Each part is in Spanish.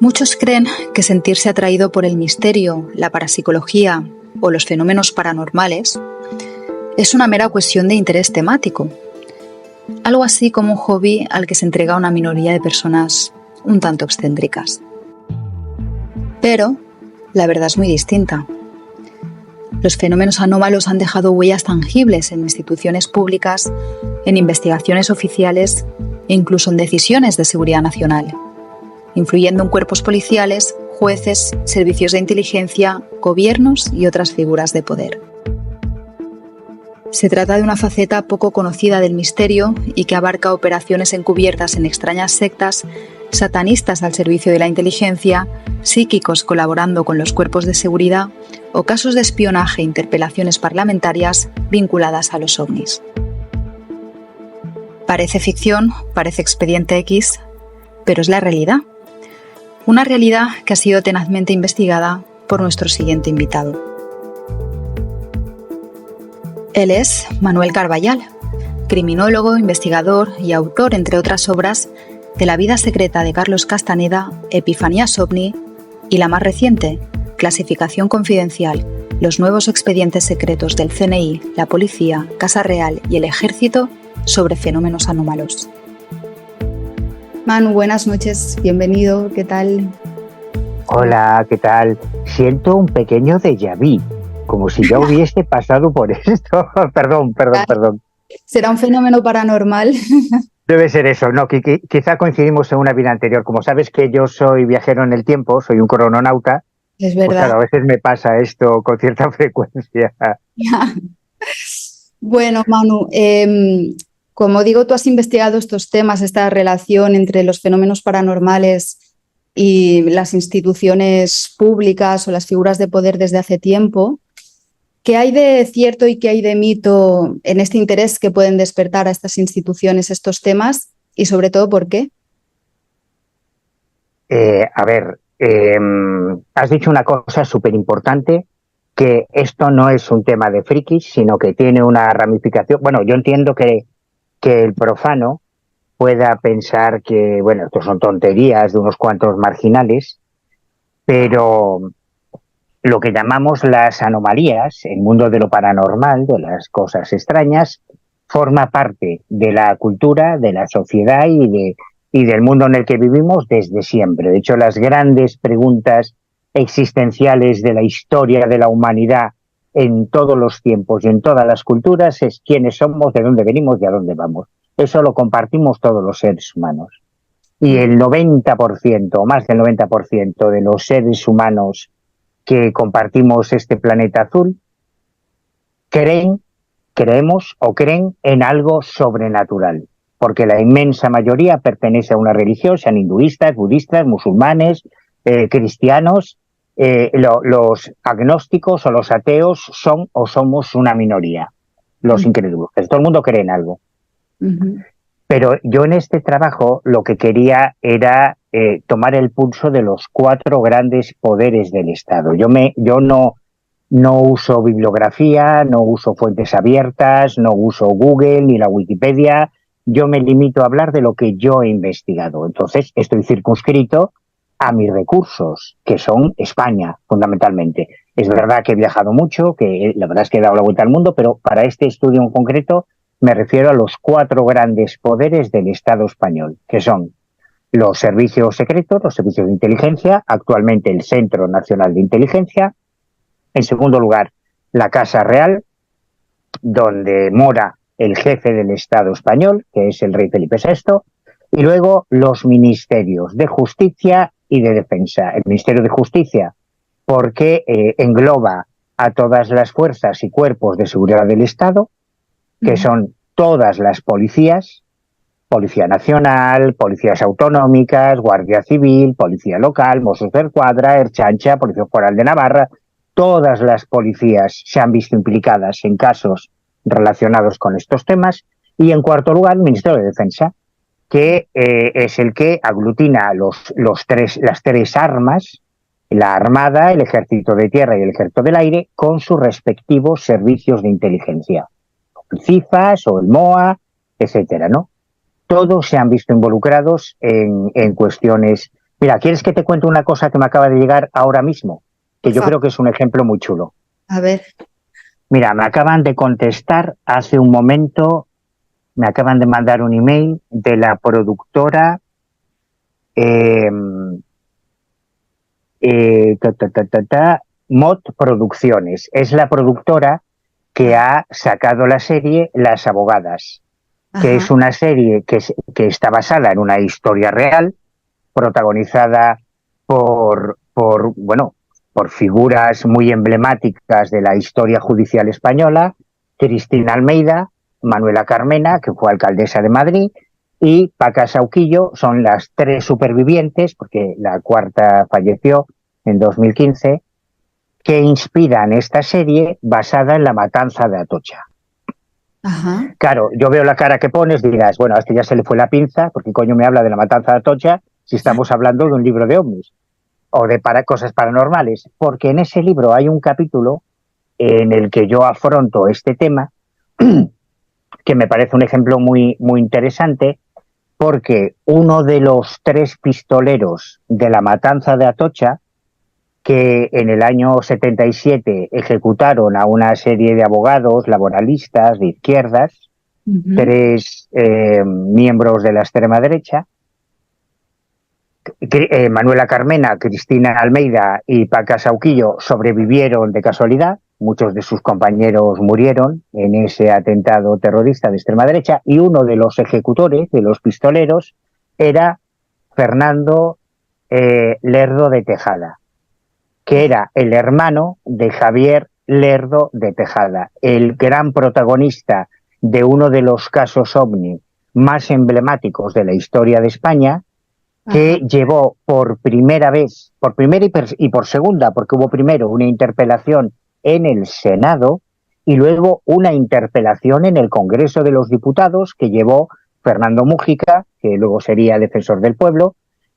Muchos creen que sentirse atraído por el misterio, la parapsicología o los fenómenos paranormales es una mera cuestión de interés temático, algo así como un hobby al que se entrega una minoría de personas un tanto excéntricas. Pero la verdad es muy distinta. Los fenómenos anómalos han dejado huellas tangibles en instituciones públicas, en investigaciones oficiales e incluso en decisiones de seguridad nacional, influyendo en cuerpos policiales, jueces, servicios de inteligencia, gobiernos y otras figuras de poder. Se trata de una faceta poco conocida del misterio y que abarca operaciones encubiertas en extrañas sectas, satanistas al servicio de la inteligencia, psíquicos colaborando con los cuerpos de seguridad o casos de espionaje e interpelaciones parlamentarias vinculadas a los ovnis. Parece ficción, parece Expediente X, pero es la realidad. Una realidad que ha sido tenazmente investigada por nuestro siguiente invitado. Él es Manuel Carballal, criminólogo, investigador y autor, entre otras obras, de La vida secreta de Carlos Castaneda, Epifanías OVNI y la más reciente, Clasificación confidencial, los nuevos expedientes secretos del CNI, la Policía, Casa Real y el Ejército sobre fenómenos anómalos. Manu, buenas noches, bienvenido, ¿qué tal? Hola, ¿qué tal? Siento un pequeño déjà vu, como si ya hubiese pasado por esto. Perdón. ¿Será un fenómeno paranormal? Debe ser eso, no, quizá coincidimos en una vida anterior. Como sabes que yo soy viajero en el tiempo, soy un crononauta, Es verdad. pues claro, a veces me pasa esto con cierta frecuencia. Bueno, Manu, como digo, tú has investigado estos temas, esta relación entre los fenómenos paranormales y las instituciones públicas o las figuras de poder desde hace tiempo. ¿Qué hay de cierto y qué hay de mito en este interés que pueden despertar a estas instituciones estos temas y sobre todo por qué? Has dicho una cosa súper importante, que esto no es un tema de frikis, sino que tiene una ramificación. Bueno, yo entiendo que el profano pueda pensar que, bueno, esto son tonterías de unos cuantos marginales, pero lo que llamamos las anomalías, el mundo de lo paranormal, de las cosas extrañas, forma parte de la cultura, de la sociedad y del mundo en el que vivimos desde siempre. De hecho, las grandes preguntas existenciales de la historia de la humanidad en todos los tiempos y en todas las culturas es quiénes somos, de dónde venimos y a dónde vamos. Eso lo compartimos todos los seres humanos. Y el 90% o más del 90% de los seres humanos que compartimos este planeta azul creemos o creen en algo sobrenatural, porque la inmensa mayoría pertenece a una religión, sean hinduistas, budistas, musulmanes, cristianos. Los agnósticos o los ateos son o somos una minoría, los incrédulos. Todo el mundo cree en algo. Pero yo en este trabajo lo que quería era tomar el pulso de los 4 grandes poderes del Estado. Yo no uso bibliografía, no uso fuentes abiertas, no uso Google ni la Wikipedia. Yo me limito a hablar de lo que yo he investigado. Entonces estoy circunscrito a mis recursos, que son España, fundamentalmente. Es verdad que he viajado mucho, que la verdad es que he dado la vuelta al mundo, pero para este estudio en concreto me refiero a los 4 grandes poderes del Estado español, que son los servicios secretos, los servicios de inteligencia, actualmente el Centro Nacional de Inteligencia. En segundo lugar, la Casa Real, donde mora el jefe del Estado español, que es el rey Felipe VI, y luego los ministerios de Justicia y de Defensa. El Ministerio de Justicia, porque engloba a todas las fuerzas y cuerpos de seguridad del Estado, que son todas las policías, Policía Nacional, policías autonómicas, Guardia Civil, Policía Local, Mossos d'Esquadra, Ertzaintza, Policía Foral de Navarra. Todas las policías se han visto implicadas en casos relacionados con estos temas. Y en cuarto lugar, el Ministerio de Defensa, que es el que aglutina las 3 armas, la Armada, el Ejército de Tierra y el Ejército del Aire, con sus respectivos servicios de inteligencia. CIFAS o el MOA, etcétera, ¿no? Todos se han visto involucrados en cuestiones. Mira, ¿quieres que te cuente una cosa que me acaba de llegar ahora mismo? Que yo creo que es un ejemplo muy chulo. A ver. Mira, me acaban de contestar hace un momento, me acaban de mandar un email de la productora Mod Producciones. Es la productora que ha sacado la serie Las Abogadas, que es una serie que está basada en una historia real, protagonizada por figuras muy emblemáticas de la historia judicial española: Cristina Almeida, Manuela Carmena, que fue alcaldesa de Madrid, y Paca Sauquillo. Son las tres supervivientes, porque la cuarta falleció en 2015, que inspiran esta serie basada en la matanza de Atocha. Ajá. Claro, yo veo la cara que pones, dirás, bueno, a este ya se le fue la pinza, porque coño me habla de la matanza de Atocha si estamos hablando de un libro de ovnis o de cosas paranormales, porque en ese libro hay un capítulo en el que yo afronto este tema, que me parece un ejemplo muy, muy interesante, porque uno de los tres pistoleros de la matanza de Atocha, que en el año 77 ejecutaron a una serie de abogados laboralistas de izquierdas, tres miembros de la extrema derecha, Manuela Carmena, Cristina Almeida y Paca Sauquillo, sobrevivieron de casualidad. Muchos de sus compañeros murieron en ese atentado terrorista de extrema derecha, y uno de los ejecutores, de los pistoleros, era Fernando Lerdo de Tejada, que era el hermano de Javier Lerdo de Tejada, el gran protagonista de uno de los casos OVNI más emblemáticos de la historia de España, que llevó por primera vez, por primera y por segunda, porque hubo primero una interpelación en el Senado y luego una interpelación en el Congreso de los Diputados, que llevó Fernando Mújica, que luego sería defensor del pueblo,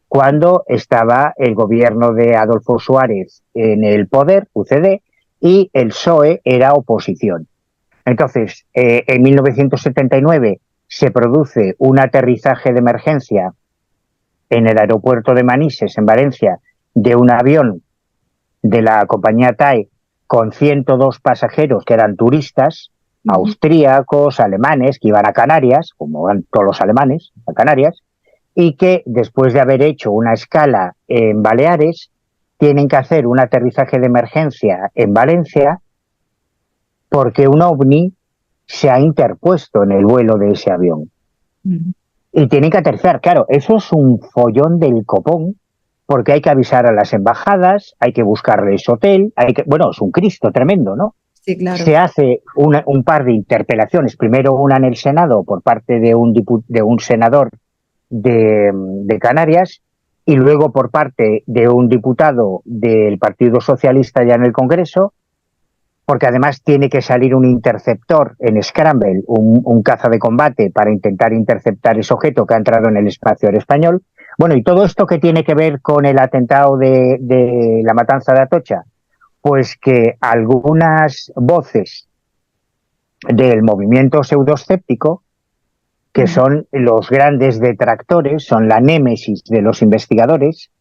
cuando estaba el gobierno de Adolfo Suárez en el poder, UCD, y el PSOE era oposición. Entonces, en 1979 se produce un aterrizaje de emergencia en el aeropuerto de Manises, en Valencia, de un avión de la compañía TAE con 102 pasajeros que eran turistas, austríacos, alemanes, que iban a Canarias, como van todos los alemanes a Canarias, y que después de haber hecho una escala en Baleares, tienen que hacer un aterrizaje de emergencia en Valencia porque un ovni se ha interpuesto en el vuelo de ese avión. Y tienen que aterrizar. Claro, eso es un follón del copón, porque hay que avisar a las embajadas, hay que buscarles hotel, bueno, es un Cristo tremendo, ¿no? Sí, claro. Se hace un par de interpelaciones, primero una en el Senado por parte de un senador de Canarias, y luego por parte de un diputado del Partido Socialista ya en el Congreso, porque además tiene que salir un interceptor en Scramble, un caza de combate, para intentar interceptar ese objeto que ha entrado en el espacio aéreo español. Bueno, y todo esto que tiene que ver con el atentado de la matanza de Atocha, pues que algunas voces del movimiento pseudoescéptico, que son los grandes detractores, son la némesis de los investigadores,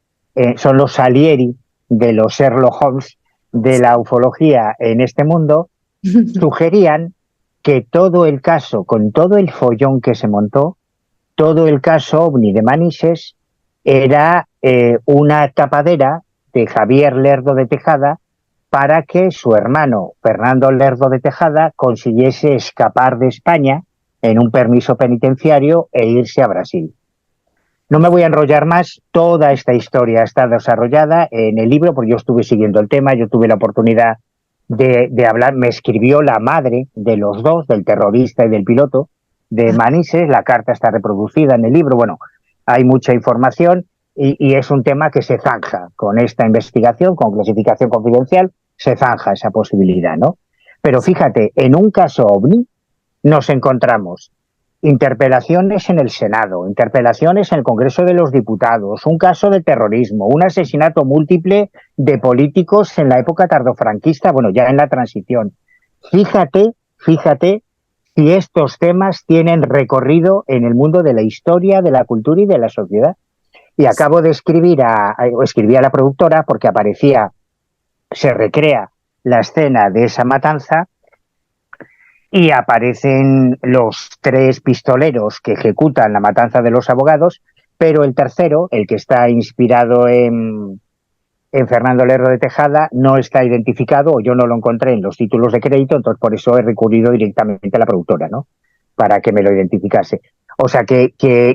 son los Salieri de los Sherlock Holmes de la ufología en este mundo, sugerían que todo el caso, con todo el follón que se montó, todo el caso OVNI de Manises era una tapadera de Javier Lerdo de Tejada para que su hermano Fernando Lerdo de Tejada consiguiese escapar de España en un permiso penitenciario e irse a Brasil. No me voy a enrollar más, toda esta historia está desarrollada en el libro, porque yo estuve siguiendo el tema, yo tuve la oportunidad de hablar, me escribió la madre de los dos, del terrorista y del piloto de Manises, la carta está reproducida en el libro. Bueno, hay mucha información y es un tema que se zanja con esta investigación, con clasificación confidencial, se zanja esa posibilidad, ¿no? Pero fíjate, en un caso OVNI nos encontramos interpelaciones en el Senado, interpelaciones en el Congreso de los Diputados, un caso de terrorismo, un asesinato múltiple de políticos en la época tardofranquista, bueno, ya en la transición. Fíjate si estos temas tienen recorrido en el mundo de la historia, de la cultura y de la sociedad. Y acabo de escribí a la productora porque se recrea la escena de esa matanza y aparecen los 3 pistoleros que ejecutan la matanza de los abogados, pero el tercero, el que está inspirado en Fernando Lerro de Tejada, no está identificado, o yo no lo encontré en los títulos de crédito, entonces por eso he recurrido directamente a la productora, ¿no? Para que me lo identificase. O sea, que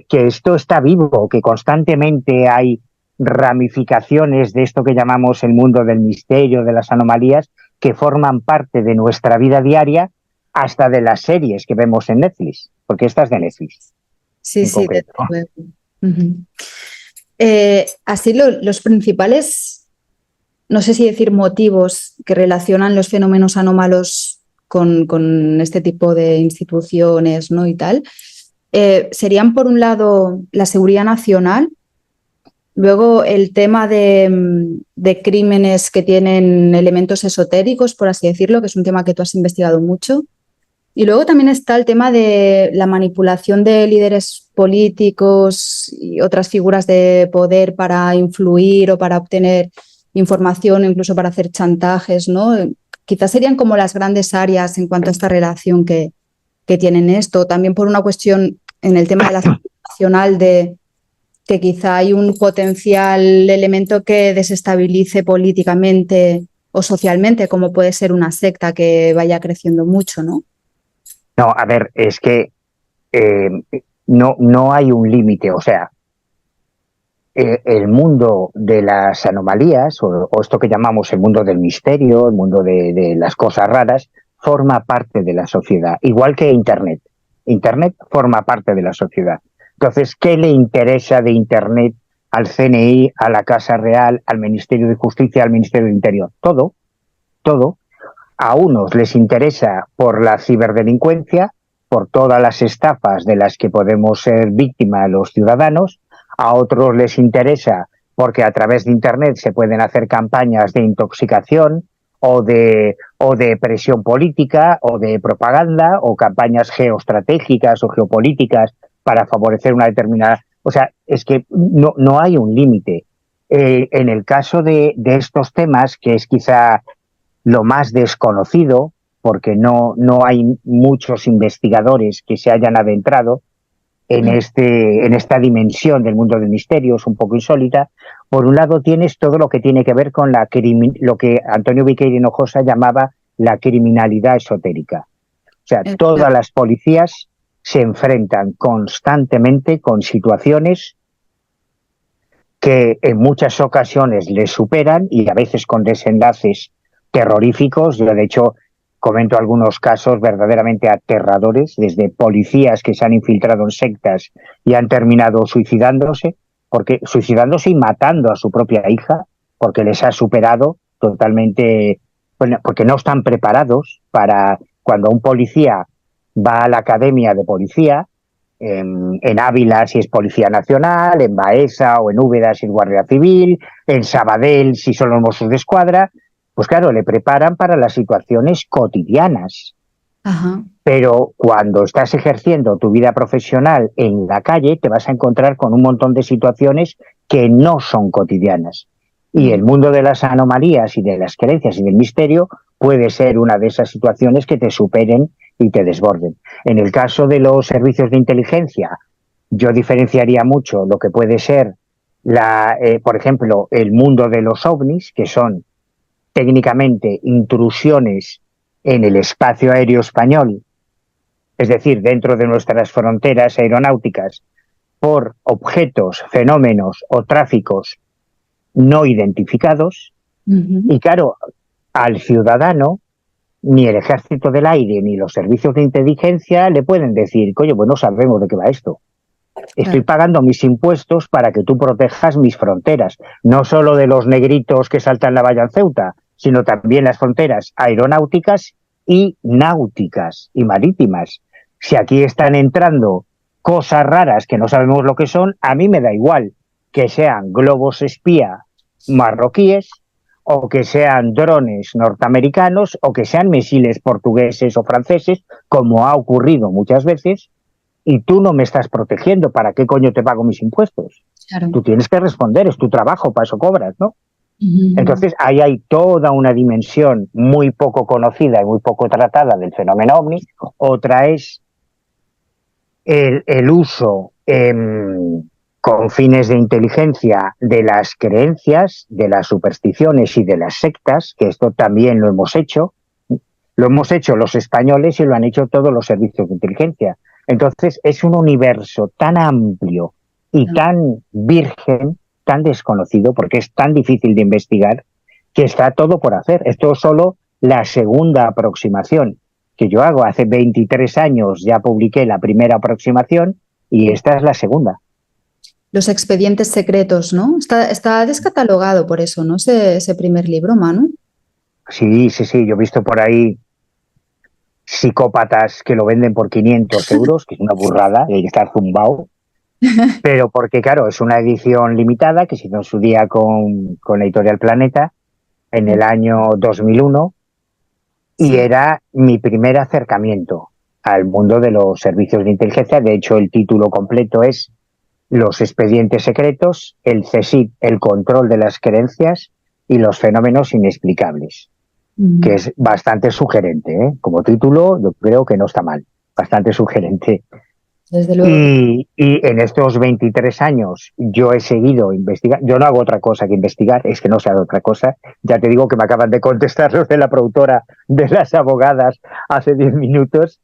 esto está vivo, que constantemente hay ramificaciones de esto que llamamos el mundo del misterio, de las anomalías, que forman parte de nuestra vida diaria, hasta de las series que vemos en Netflix, porque esta es de Netflix. Sí, en sí, concreto. desde luego. Así los principales, no sé si decir motivos que relacionan los fenómenos anómalos con este tipo de instituciones, ¿no? Y tal, serían por un lado la seguridad nacional, luego el tema de crímenes que tienen elementos esotéricos, por así decirlo, que es un tema que tú has investigado mucho. Y luego también está el tema de la manipulación de líderes políticos y otras figuras de poder para influir o para obtener información, incluso para hacer chantajes, ¿no? Quizás serían como las grandes áreas en cuanto a esta relación que tienen esto. También por una cuestión en el tema de la seguridad nacional de que quizá hay un potencial elemento que desestabilice políticamente o socialmente, como puede ser una secta que vaya creciendo mucho, ¿no? No, a ver, es que no hay un límite, o sea, el mundo de las anomalías, o esto que llamamos el mundo del misterio, el mundo de las cosas raras, forma parte de la sociedad, igual que Internet. Internet forma parte de la sociedad. Entonces, ¿qué le interesa de Internet al CNI, a la Casa Real, al Ministerio de Justicia, al Ministerio de Interior? Todo, todo. A unos les interesa por la ciberdelincuencia, por todas las estafas de las que podemos ser víctimas los ciudadanos, a otros les interesa porque a través de Internet se pueden hacer campañas de intoxicación o de presión política o de propaganda o campañas geoestratégicas o geopolíticas para favorecer una determinada... O sea, es que no hay un límite. En el caso de estos temas, que es quizá lo más desconocido, porque no hay muchos investigadores que se hayan adentrado en esta dimensión del mundo del misterio, es un poco insólita. Por un lado tienes todo lo que tiene que ver con lo que Antonio Viqueira Hinojosa llamaba la criminalidad esotérica. O sea, todas las policías se enfrentan constantemente con situaciones que en muchas ocasiones les superan y a veces con desenlaces terroríficos. Yo, de hecho, comento algunos casos verdaderamente aterradores, desde policías que se han infiltrado en sectas y han terminado suicidándose y matando a su propia hija, porque les ha superado totalmente, bueno, porque no están preparados para cuando un policía va a la academia de policía, en Ávila si es Policía Nacional, en Baeza o en Úbeda si es Guardia Civil, en Sabadell si son los Mossos de Escuadra, pues claro, le preparan para las situaciones cotidianas. Ajá. Pero cuando estás ejerciendo tu vida profesional en la calle, te vas a encontrar con un montón de situaciones que no son cotidianas. Y el mundo de las anomalías y de las creencias y del misterio puede ser una de esas situaciones que te superen y te desborden. En el caso de los servicios de inteligencia, yo diferenciaría mucho lo que puede ser, por ejemplo, el mundo de los ovnis, que son técnicamente intrusiones en el espacio aéreo español, es decir, dentro de nuestras fronteras aeronáuticas, por objetos, fenómenos o tráficos no identificados. Y claro, al ciudadano, ni el Ejército del Aire ni los servicios de inteligencia le pueden decir, coño, pues no sabemos de qué va esto. Estoy pagando mis impuestos para que tú protejas mis fronteras, no solo de los negritos que saltan la valla en Ceuta, sino también las fronteras aeronáuticas y náuticas y marítimas. Si aquí están entrando cosas raras que no sabemos lo que son, a mí me da igual que sean globos espía marroquíes o que sean drones norteamericanos, o que sean misiles portugueses o franceses, como ha ocurrido muchas veces, y tú no me estás protegiendo. ¿Para qué coño te pago mis impuestos? Claro. Tú tienes que responder, es tu trabajo, para eso cobras, ¿no? Ujú. Entonces, ahí hay toda una dimensión muy poco conocida y muy poco tratada del fenómeno ovni. Otra es el uso con fines de inteligencia de las creencias, de las supersticiones y de las sectas, que esto también lo hemos hecho. Lo hemos hecho los españoles y lo han hecho todos los servicios de inteligencia. Entonces, es un universo tan amplio y tan virgen, tan desconocido, porque es tan difícil de investigar, que está todo por hacer. Esto es solo la segunda aproximación que yo hago. Hace 23 años ya publiqué la primera aproximación y esta es la segunda. Los expedientes secretos, ¿no? Está descatalogado por eso, ¿no? Ese primer libro, Manu. Sí, sí, sí, yo he visto por ahí psicópatas que lo venden por 500 euros, que es una burrada, hay que estar zumbado, pero porque, claro, es una edición limitada que se hizo en su día con la Editorial Planeta en el año 2001 y Sí. era mi primer acercamiento al mundo de los servicios de inteligencia. De hecho, el título completo es Los expedientes secretos, el CSIC, el control de las creencias y los fenómenos inexplicables, que es bastante sugerente, ¿eh? Como título, yo creo que no está mal, bastante sugerente. Desde luego. Y en estos 23 años yo he seguido investigando. Yo no hago otra cosa que investigar, es que no sé hacer otra cosa. Ya te digo que me acaban de contestar los de la productora de las abogadas hace 10 minutos.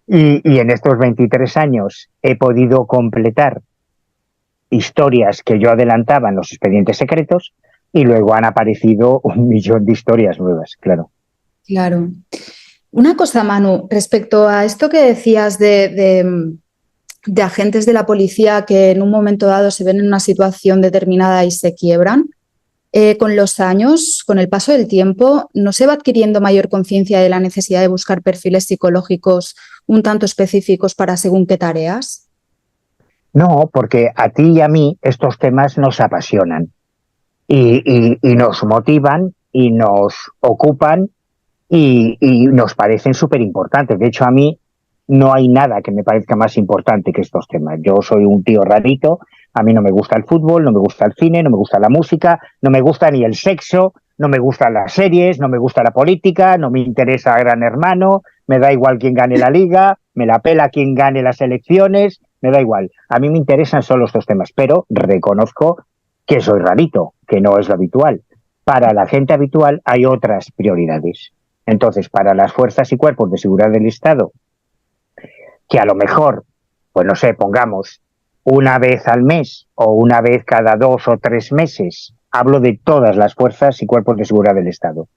Y en estos 23 años he podido completar historias que yo adelantaba en los expedientes secretos y luego han aparecido 1 millón de historias nuevas, claro. Claro. Una cosa, Manu, respecto a esto que decías de agentes de la policía que en un momento dado se ven en una situación determinada y se quiebran, con los años, con el paso del tiempo, ¿no se va adquiriendo mayor conciencia de la necesidad de buscar perfiles psicológicos un tanto específicos para según qué tareas? No, porque a ti y a mí estos temas nos apasionan y nos motivan y nos ocupan y nos parecen súper importantes. De hecho, a mí no hay nada que me parezca más importante que estos temas. Yo soy un tío rarito, a mí no me gusta el fútbol, no me gusta el cine, no me gusta la música, no me gusta ni el sexo, no me gustan las series, no me gusta la política, no me interesa Gran Hermano, me da igual quién gane la liga, me la pela quién gane las elecciones, me da igual. A mí me interesan solo estos temas, pero reconozco que soy rarito, que no es lo habitual. Para la gente habitual hay otras prioridades. Entonces, para las fuerzas y cuerpos de seguridad del Estado, que a lo mejor, pues no sé, pongamos una vez al mes o una vez cada 2 o 3 meses, hablo de todas las fuerzas y cuerpos de seguridad del Estado,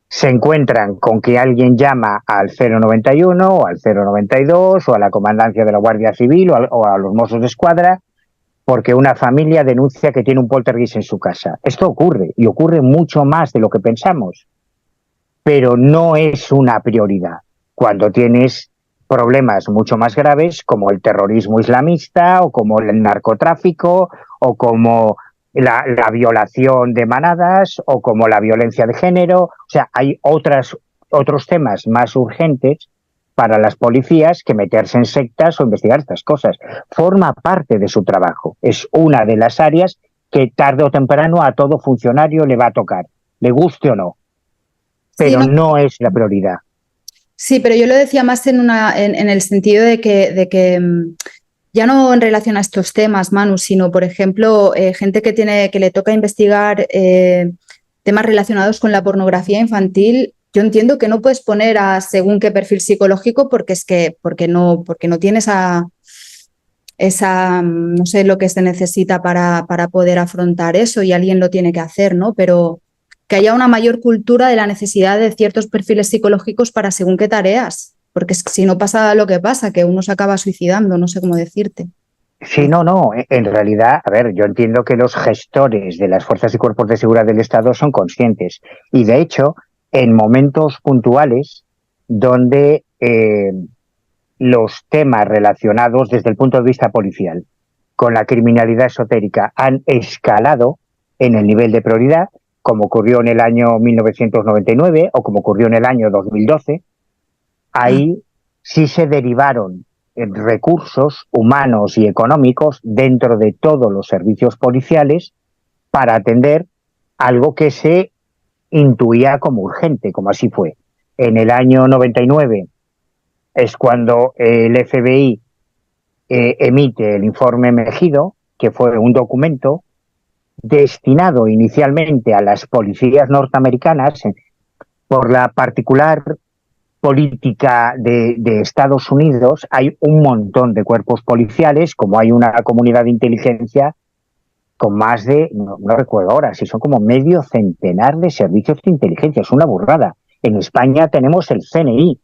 se encuentran con que alguien llama al 091 o al 092 o a la comandancia de la Guardia Civil o a los Mossos de Escuadra porque una familia denuncia que tiene un poltergeist en su casa. Esto ocurre y ocurre mucho más de lo que pensamos, pero no es una prioridad cuando tienes problemas mucho más graves como el terrorismo islamista o como el narcotráfico o como la violación de manadas o como la violencia de género. O sea, hay otros temas más urgentes para las policías que meterse en sectas o investigar estas cosas. Forma parte de su trabajo. Es una de las áreas que tarde o temprano a todo funcionario le va a tocar, le guste o no, Sí, pero no, no es la prioridad. sí, pero yo lo decía más en el sentido de que ya no en relación a estos temas, Manu, sino, por ejemplo, gente que le toca investigar temas relacionados con la pornografía infantil. Yo entiendo que no puedes poner a según qué perfil psicológico porque no tienes no sé lo que se necesita para poder afrontar eso y alguien lo tiene que hacer, ¿no? Pero que haya una mayor cultura de la necesidad de ciertos perfiles psicológicos para según qué tareas, porque si no pasa lo que pasa, que uno se acaba suicidando, no sé cómo decirte. Sí, no, no. En realidad, a ver, yo entiendo que los gestores de las fuerzas y cuerpos de seguridad del Estado son conscientes. Y de hecho, en momentos puntuales donde los temas relacionados desde el punto de vista policial con la criminalidad esotérica han escalado en el nivel de prioridad, como ocurrió en el año 1999 o como ocurrió en el año 2012, ahí sí se derivaron recursos humanos y económicos dentro de todos los servicios policiales para atender algo que se intuía como urgente, como así fue. En el año 99 es cuando el FBI emite el informe Mejido, que fue un documento destinado inicialmente a las policías norteamericanas por la particular política de Estados Unidos. Hay un montón de cuerpos policiales, como hay una comunidad de inteligencia con más de, no recuerdo ahora, si son como medio centenar de servicios de inteligencia, es una burrada. En España tenemos el CNI.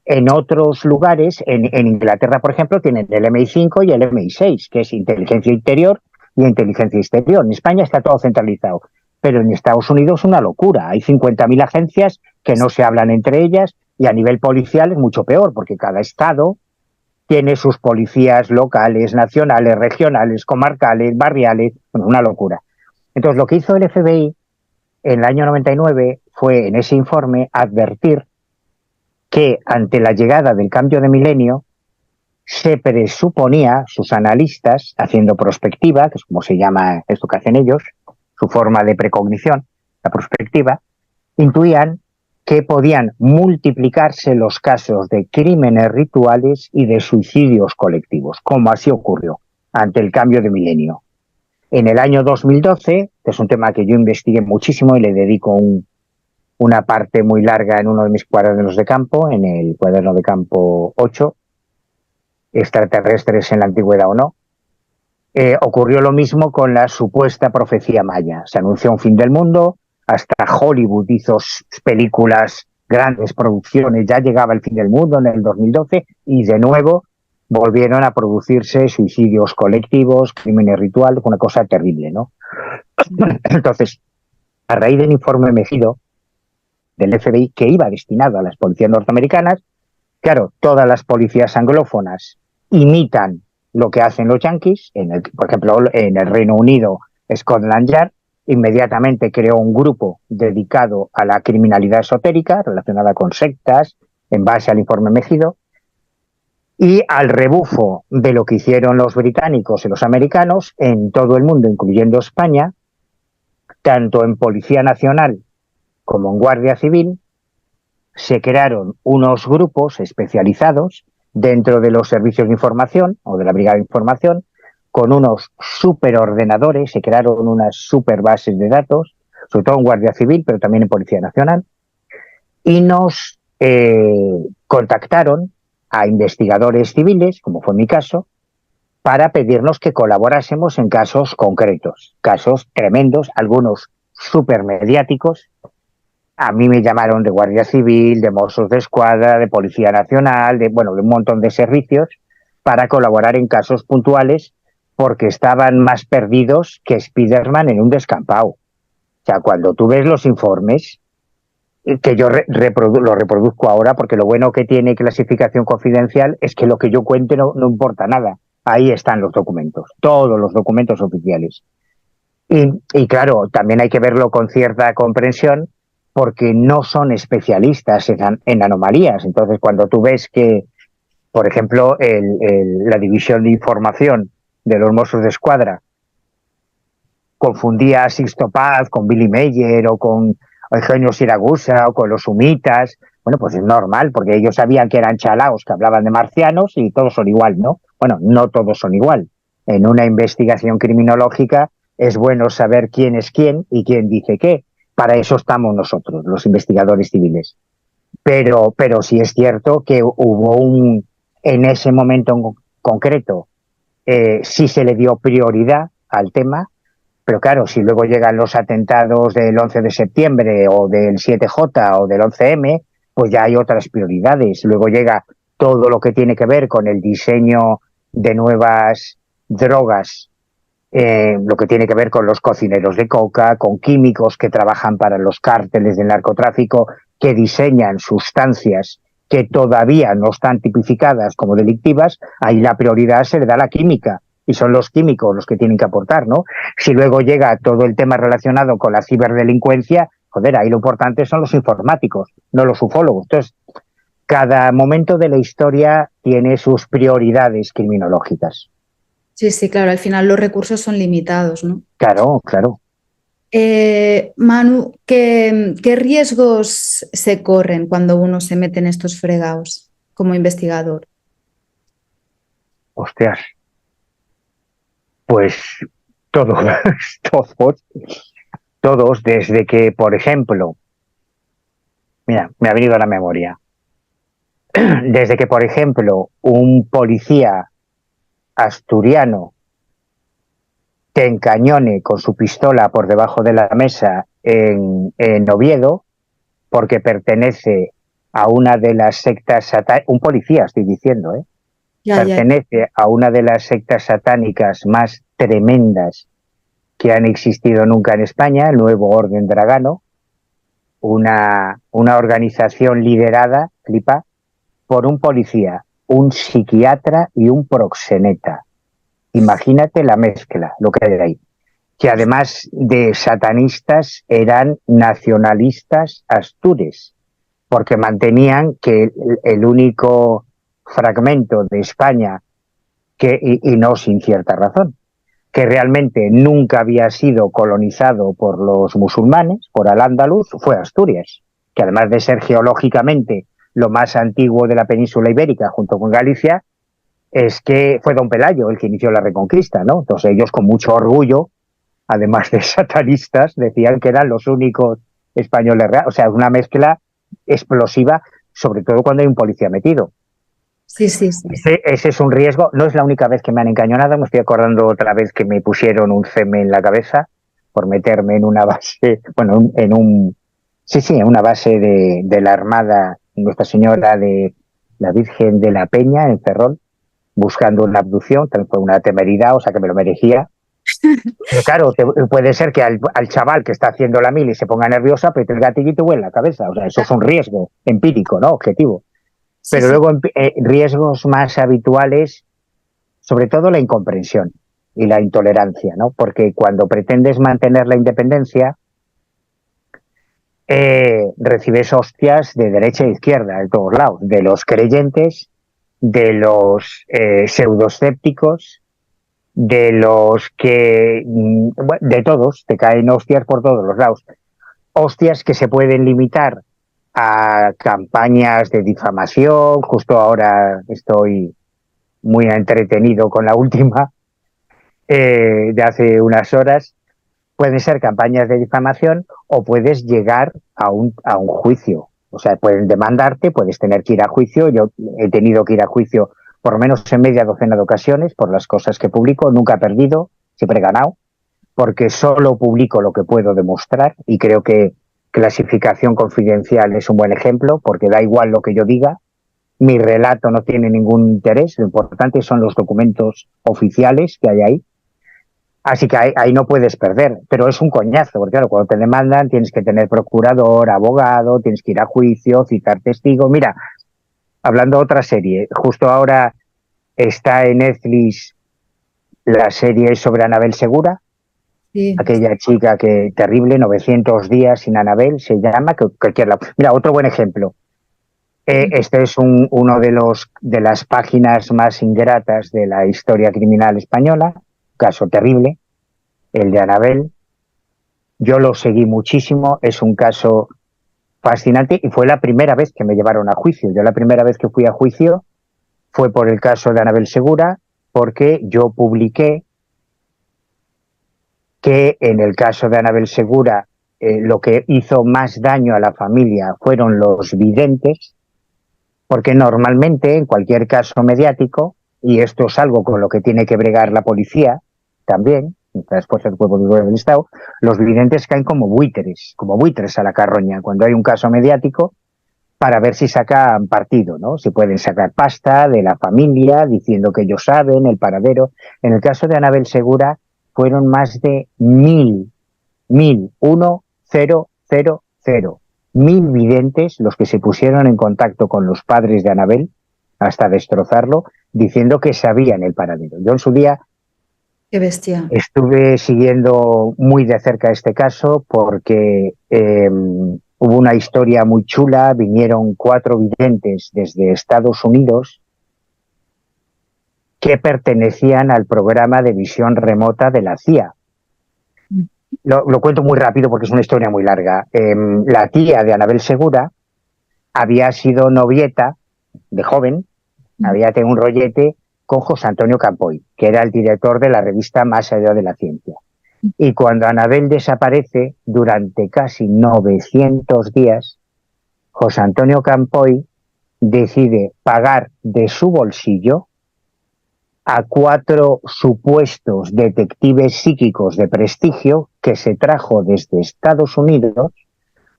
En otros lugares, en Inglaterra, por ejemplo, tienen el MI5 y el MI6, que es inteligencia interior y inteligencia exterior. En España está todo centralizado, pero en Estados Unidos es una locura. Hay 50.000 agencias que no se hablan entre ellas, y a nivel policial es mucho peor, porque cada estado tiene sus policías locales, nacionales, regionales, comarcales, barriales, bueno, una locura. Entonces, lo que hizo el FBI en el año 99 fue, en ese informe, advertir que ante la llegada del cambio de milenio se presuponía, sus analistas, haciendo prospectiva, que es como se llama esto que hacen ellos, su forma de precognición, la prospectiva, intuían que podían multiplicarse los casos de crímenes rituales y de suicidios colectivos, como así ocurrió ante el cambio de milenio. En el año 2012, que es un tema que yo investigué muchísimo y le dedico una parte muy larga en uno de mis cuadernos de campo, en el cuaderno de campo 8, extraterrestres en la antigüedad o no, ocurrió lo mismo con la supuesta profecía maya. Se anunció un fin del mundo, hasta Hollywood hizo películas, grandes producciones, ya llegaba el fin del mundo en el 2012 y de nuevo volvieron a producirse suicidios colectivos, crímenes rituales, una cosa terrible, ¿no? Entonces, a raíz del informe Mejido del FBI, que iba destinado a las policías norteamericanas, claro, todas las policías anglófonas imitan lo que hacen los yanquis. Por ejemplo, en el Reino Unido, Scotland Yard inmediatamente creó un grupo dedicado a la criminalidad esotérica relacionada con sectas, en base al informe Mejido, y al rebufo de lo que hicieron los británicos y los americanos en todo el mundo, incluyendo España, tanto en Policía Nacional como en Guardia Civil, se crearon unos grupos especializados dentro de los servicios de información o de la Brigada de Información, con unos superordenadores, se crearon unas super bases de datos, sobre todo en Guardia Civil, pero también en Policía Nacional, y nos contactaron a investigadores civiles, como fue mi caso, para pedirnos que colaborásemos en casos concretos, casos tremendos, algunos supermediáticos. A mí me llamaron de Guardia Civil, de Mossos de Escuadra, de Policía Nacional, de un montón de servicios para colaborar en casos puntuales, porque estaban más perdidos que Spiderman en un descampado. O sea, cuando tú ves los informes, que yo lo reproduzco ahora, porque lo bueno que tiene clasificación confidencial es que lo que yo cuente no importa nada. Ahí están los documentos, todos los documentos oficiales. Y claro, también hay que verlo con cierta comprensión, porque no son especialistas en anomalías. Entonces, cuando tú ves que, por ejemplo, la división de información de los Mossos de Escuadra confundía a Sixto Paz con Billy Meyer o con Eugenio Siragusa o con los humitas, bueno, pues es normal, porque ellos sabían que eran chalaos que hablaban de marcianos y todos son igual, ¿no? Bueno, no todos son igual. En una investigación criminológica es bueno saber quién es quién y quién dice qué. Para eso estamos nosotros, los investigadores civiles. Pero sí es cierto que hubo en ese momento en concreto, sí se le dio prioridad al tema, pero claro, si luego llegan los atentados del 11 de septiembre o del 7J o del 11M, pues ya hay otras prioridades. Luego llega todo lo que tiene que ver con el diseño de nuevas drogas, lo que tiene que ver con los cocineros de coca, con químicos que trabajan para los cárteles del narcotráfico, que diseñan sustancias que todavía no están tipificadas como delictivas. Ahí la prioridad se le da a la química, y son los químicos los que tienen que aportar, ¿no? Si luego llega todo el tema relacionado con la ciberdelincuencia, joder, ahí lo importante son los informáticos, no los ufólogos. Entonces, cada momento de la historia tiene sus prioridades criminológicas. Sí, sí, claro, al final los recursos son limitados, ¿no? Claro, claro. Manu, ¿qué riesgos se corren cuando uno se mete en estos fregados como investigador? Hostias, pues todos, todos, todos, desde que, por ejemplo, mira, me ha venido a la memoria, desde que, por ejemplo, un policía asturiano te encañone con su pistola por debajo de la mesa en Oviedo, porque pertenece a una de las sectas satánicas, un policía estoy diciendo, Ya, ya. pertenece a una de las sectas satánicas más tremendas que han existido nunca en España, el Nuevo Orden Dragano, una organización liderada, flipa, por un policía, un psiquiatra y un proxeneta. Imagínate la mezcla, lo que hay ahí. Que además de satanistas eran nacionalistas astures, porque mantenían que el único fragmento de España, y no sin cierta razón, que realmente nunca había sido colonizado por los musulmanes, por Al-Ándalus, fue Asturias, que además de ser geológicamente lo más antiguo de la península ibérica, junto con Galicia, es que fue Don Pelayo el que inició la Reconquista, ¿no? Entonces ellos con mucho orgullo, además de satanistas, decían que eran los únicos españoles reales, o sea, una mezcla explosiva, sobre todo cuando hay un policía metido. Sí, sí, sí. Ese es un riesgo, no es la única vez que me han encañonado, me estoy acordando otra vez que me pusieron un CM en la cabeza por meterme en una base, bueno, en una base de la Armada Nuestra Señora de la Virgen de la Peña en Ferrol, buscando una abducción, fue una temeridad, o sea que me lo merecía. Pero claro, puede ser que al chaval que está haciendo la mili se ponga nerviosa, pero el gatillito huele en la cabeza, o sea, eso es un riesgo empírico, ¿no? Objetivo. Sí, Pero sí. luego riesgos más habituales, sobre todo la incomprensión y la intolerancia, ¿no? Porque cuando pretendes mantener la independencia, recibes hostias de derecha e izquierda, de todos lados, de los creyentes, de los pseudoescépticos, de los que, de todos, te caen hostias por todos los lados. Hostias que se pueden limitar a campañas de difamación. Justo ahora estoy muy entretenido con la última, de hace unas horas. Pueden ser campañas de difamación o puedes llegar a un juicio. O sea, pueden demandarte, puedes tener que ir a juicio. Yo he tenido que ir a juicio por lo menos en media docena de ocasiones por las cosas que publico. Nunca he perdido, siempre he ganado, porque solo publico lo que puedo demostrar y creo que clasificación confidencial es un buen ejemplo, porque da igual lo que yo diga, mi relato no tiene ningún interés, lo importante son los documentos oficiales que hay ahí. Así que ahí no puedes perder, pero es un coñazo, porque claro, cuando te demandan tienes que tener procurador, abogado, tienes que ir a juicio, citar testigos. Mira, hablando de otra serie, justo ahora está en Netflix la serie sobre Anabel Segura, Sí. aquella chica que terrible, 900 días sin Anabel, se llama, que cualquiera. Mira, otro buen ejemplo. Este es uno de las páginas más ingratas de la historia criminal española, caso terrible, el de Anabel. Yo lo seguí muchísimo, es un caso fascinante y fue la primera vez que me llevaron a juicio. Yo la primera vez que fui a juicio fue por el caso de Anabel Segura, porque yo publiqué que en el caso de Anabel Segura lo que hizo más daño a la familia fueron los videntes, porque normalmente en cualquier caso mediático, y esto es algo con lo que tiene que bregar la policía también, las fuerzas del cuerpo del Estado, los videntes caen como buitres a la carroña cuando hay un caso mediático para ver si sacan partido, ¿no? Si pueden sacar pasta de la familia diciendo que ellos saben el paradero. En el caso de Anabel Segura fueron más de 1.000 videntes los que se pusieron en contacto con los padres de Anabel hasta destrozarlo, diciendo que sabían el paradero. Yo en su día Qué bestia. Estuve siguiendo muy de cerca este caso porque hubo una historia muy chula, vinieron 4 videntes desde Estados Unidos que pertenecían al programa de visión remota de la CIA. Lo cuento muy rápido porque es una historia muy larga. La tía de Anabel Segura había sido novieta de joven, había tenido un rollete con José Antonio Campoy, que era el director de la revista Más allá de la ciencia. Y cuando Anabel desaparece, durante casi 900 días, José Antonio Campoy decide pagar de su bolsillo a 4 supuestos detectives psíquicos de prestigio que se trajo desde Estados Unidos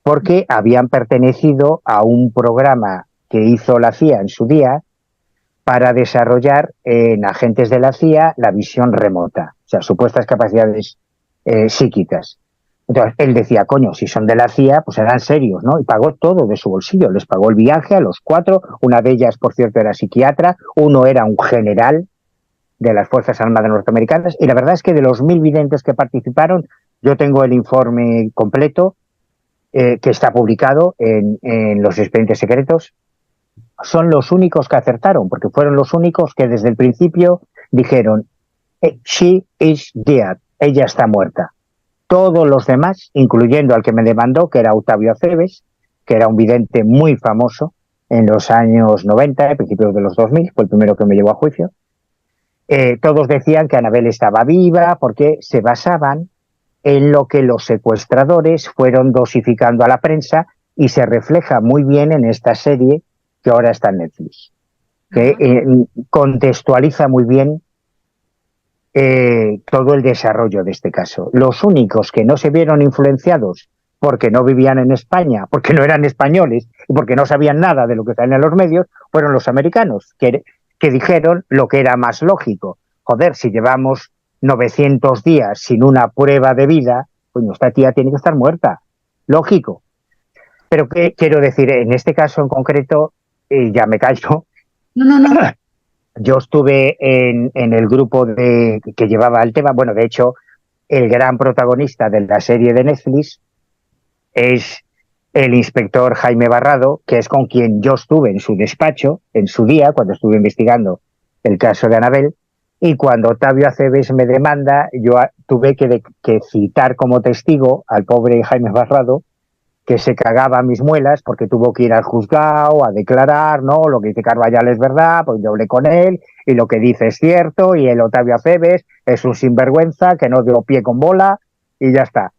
porque habían pertenecido a un programa que hizo la CIA en su día para desarrollar en agentes de la CIA la visión remota, o sea, supuestas capacidades psíquicas. Entonces, él decía, coño, si son de la CIA, pues eran serios, ¿no? Y pagó todo de su bolsillo, les pagó el viaje a los 4, una de ellas, por cierto, era psiquiatra, uno era un general de las Fuerzas Armadas norteamericanas, y la verdad es que de los 1000 videntes que participaron, yo tengo el informe completo, que está publicado en los expedientes secretos, son los únicos que acertaron, porque fueron los únicos que desde el principio dijeron, she is dead, ella está muerta. Todos los demás, incluyendo al que me demandó, que era Octavio Aceves, que era un vidente muy famoso en los años 90, a principios de los 2000, fue el primero que me llevó a juicio, todos decían que Anabel estaba viva porque se basaban en lo que los secuestradores fueron dosificando a la prensa y se refleja muy bien en esta serie que ahora está en Netflix, que contextualiza muy bien todo el desarrollo de este caso. Los únicos que no se vieron influenciados porque no vivían en España, porque no eran españoles y porque no sabían nada de lo que salía en los medios, fueron los americanos, que dijeron lo que era más lógico. Joder, si llevamos 900 días sin una prueba de vida, pues esta tía tiene que estar muerta. Lógico. Pero ¿qué quiero decir? En este caso en concreto, ya me callo, No, no, no. yo estuve en el grupo que llevaba el tema. Bueno, de hecho, el gran protagonista de la serie de Netflix es el inspector Jaime Barrado, que es con quien yo estuve en su despacho, en su día, cuando estuve investigando el caso de Anabel, y cuando Octavio Aceves me demanda, yo tuve que citar como testigo al pobre Jaime Barrado, que se cagaba a mis muelas porque tuvo que ir al juzgado a declarar, ¿no? Lo que dice Carvallal es verdad, pues yo hablé con él y lo que dice es cierto, y el Octavio Aceves es un sinvergüenza que no dio pie con bola y ya está.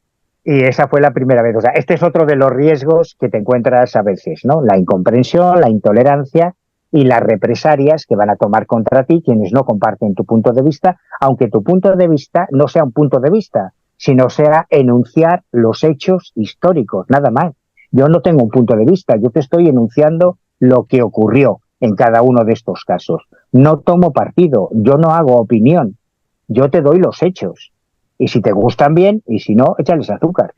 Y esa fue la primera vez. O sea, este es otro de los riesgos que te encuentras a veces, ¿no? La incomprensión, la intolerancia y las represalias que van a tomar contra ti quienes no comparten tu punto de vista, aunque tu punto de vista no sea un punto de vista, sino sea enunciar los hechos históricos, nada más. Yo no tengo un punto de vista, yo te estoy enunciando lo que ocurrió en cada uno de estos casos. No tomo partido, yo no hago opinión, yo te doy los hechos. Y si te gustan bien, y si no, échales azúcar.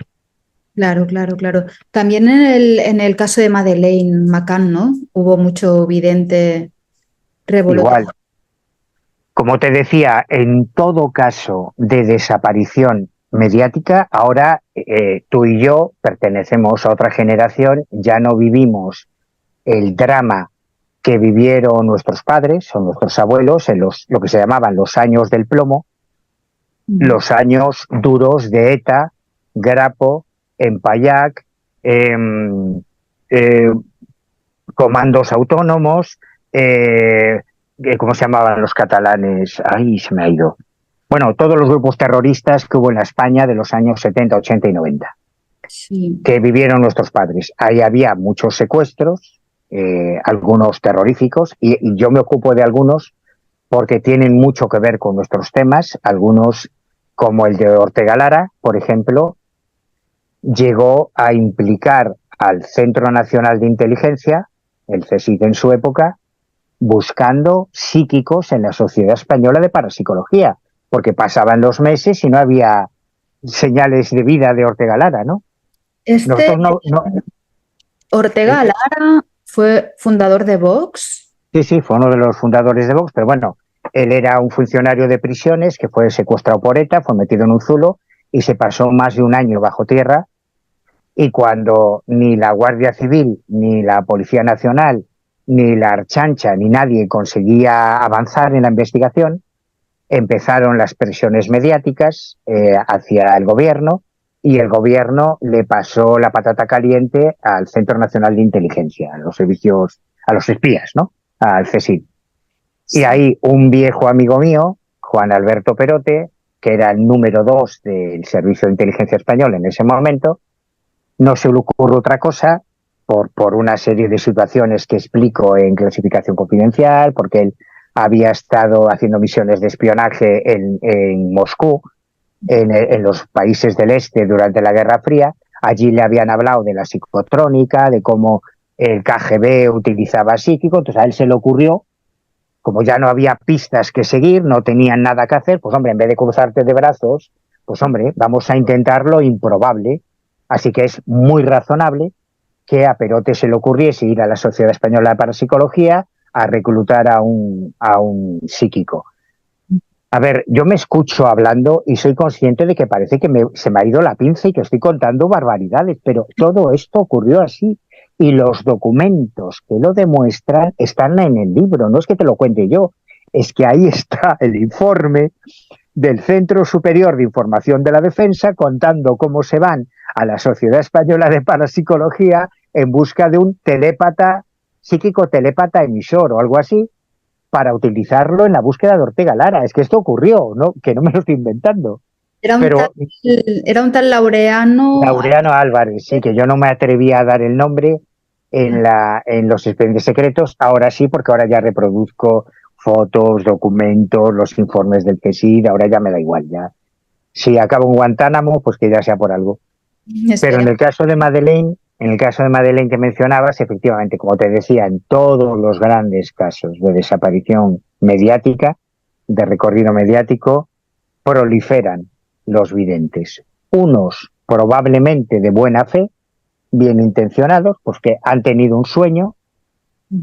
Claro, claro, claro. También en el caso de Madeleine McCann, ¿no? Hubo mucho vidente Igual, revolucionario. como te decía, en todo caso de desaparición mediática, ahora tú y yo pertenecemos a otra generación, ya no vivimos el drama que vivieron nuestros padres o nuestros abuelos en lo que se llamaban los años del plomo, los años duros de ETA, Grapo, Empayac, eh, eh, comandos autónomos, ¿cómo se llamaban los catalanes? Ahí se me ha ido. Bueno, todos los grupos terroristas que hubo en la España de los años 70, 80 y 90, Sí. que vivieron nuestros padres. Ahí había muchos secuestros, algunos terroríficos, y yo me ocupo de algunos porque tienen mucho que ver con nuestros temas, algunos como el de Ortega Lara, por ejemplo, llegó a implicar al Centro Nacional de Inteligencia, el CSIC en su época, buscando psíquicos en la sociedad española de parapsicología, porque pasaban los meses y no había señales de vida de Ortega Lara, ¿no? Este Nosotros no Ortega Lara fue fundador de Vox. sí, sí, fue uno de los fundadores de Vox, pero bueno, él era un funcionario de prisiones que fue secuestrado por ETA, fue metido en un zulo y se pasó más de un año bajo tierra, y cuando ni la Guardia Civil, ni la Policía Nacional, ni la Archancha, ni nadie conseguía avanzar en la investigación, empezaron las presiones mediáticas hacia el gobierno, y el gobierno le pasó la patata caliente al Centro Nacional de Inteligencia, a los servicios, a los espías, ¿no? Al CSIC. Y Sí. ahí un viejo amigo mío, Juan Alberto Perote, que era el número 2 del Servicio de Inteligencia Español en ese momento, no se le ocurre otra cosa por una serie de situaciones que explico en Clasificación Confidencial, porque él había estado haciendo misiones de espionaje en Moscú, en los países del este durante la Guerra Fría. Allí le habían hablado de la psicotrónica, de cómo el KGB utilizaba psíquico. Entonces a él se le ocurrió, como ya no había pistas que seguir, no tenían nada que hacer, pues hombre, en vez de cruzarte de brazos, pues hombre, vamos a intentar lo improbable. Así que es muy razonable que a Perote se le ocurriese ir a la Sociedad Española de Parapsicología a reclutar a un psíquico. A ver, yo me escucho hablando y soy consciente de que parece que se me ha ido la pinza y que estoy contando barbaridades, pero todo esto ocurrió así, y los documentos que lo demuestran están en el libro. No es que te lo cuente yo, es que ahí está el informe del Centro Superior de Información de la Defensa contando cómo se van a la Sociedad Española de Parapsicología en busca de un telépata, psíquico telépata emisor o algo así, para utilizarlo en la búsqueda de Ortega Lara. Es que esto ocurrió, ¿no? Que no me lo estoy inventando. Era un tal, Pero era un tal Laureano. Laureano Álvarez, sí, que yo no me atrevía a dar el nombre en los expedientes secretos. Ahora sí, porque ahora ya reproduzco fotos, documentos, los informes del CSIC, ahora ya me da igual. Ya. Si acabo en Guantánamo, pues que ya sea por algo. Pero en Espera. el caso de Madeleine, que mencionabas, efectivamente, como te decía, en todos los grandes casos de desaparición mediática, de recorrido mediático, proliferan los videntes. Unos probablemente de buena fe, bien intencionados, pues que han tenido un sueño.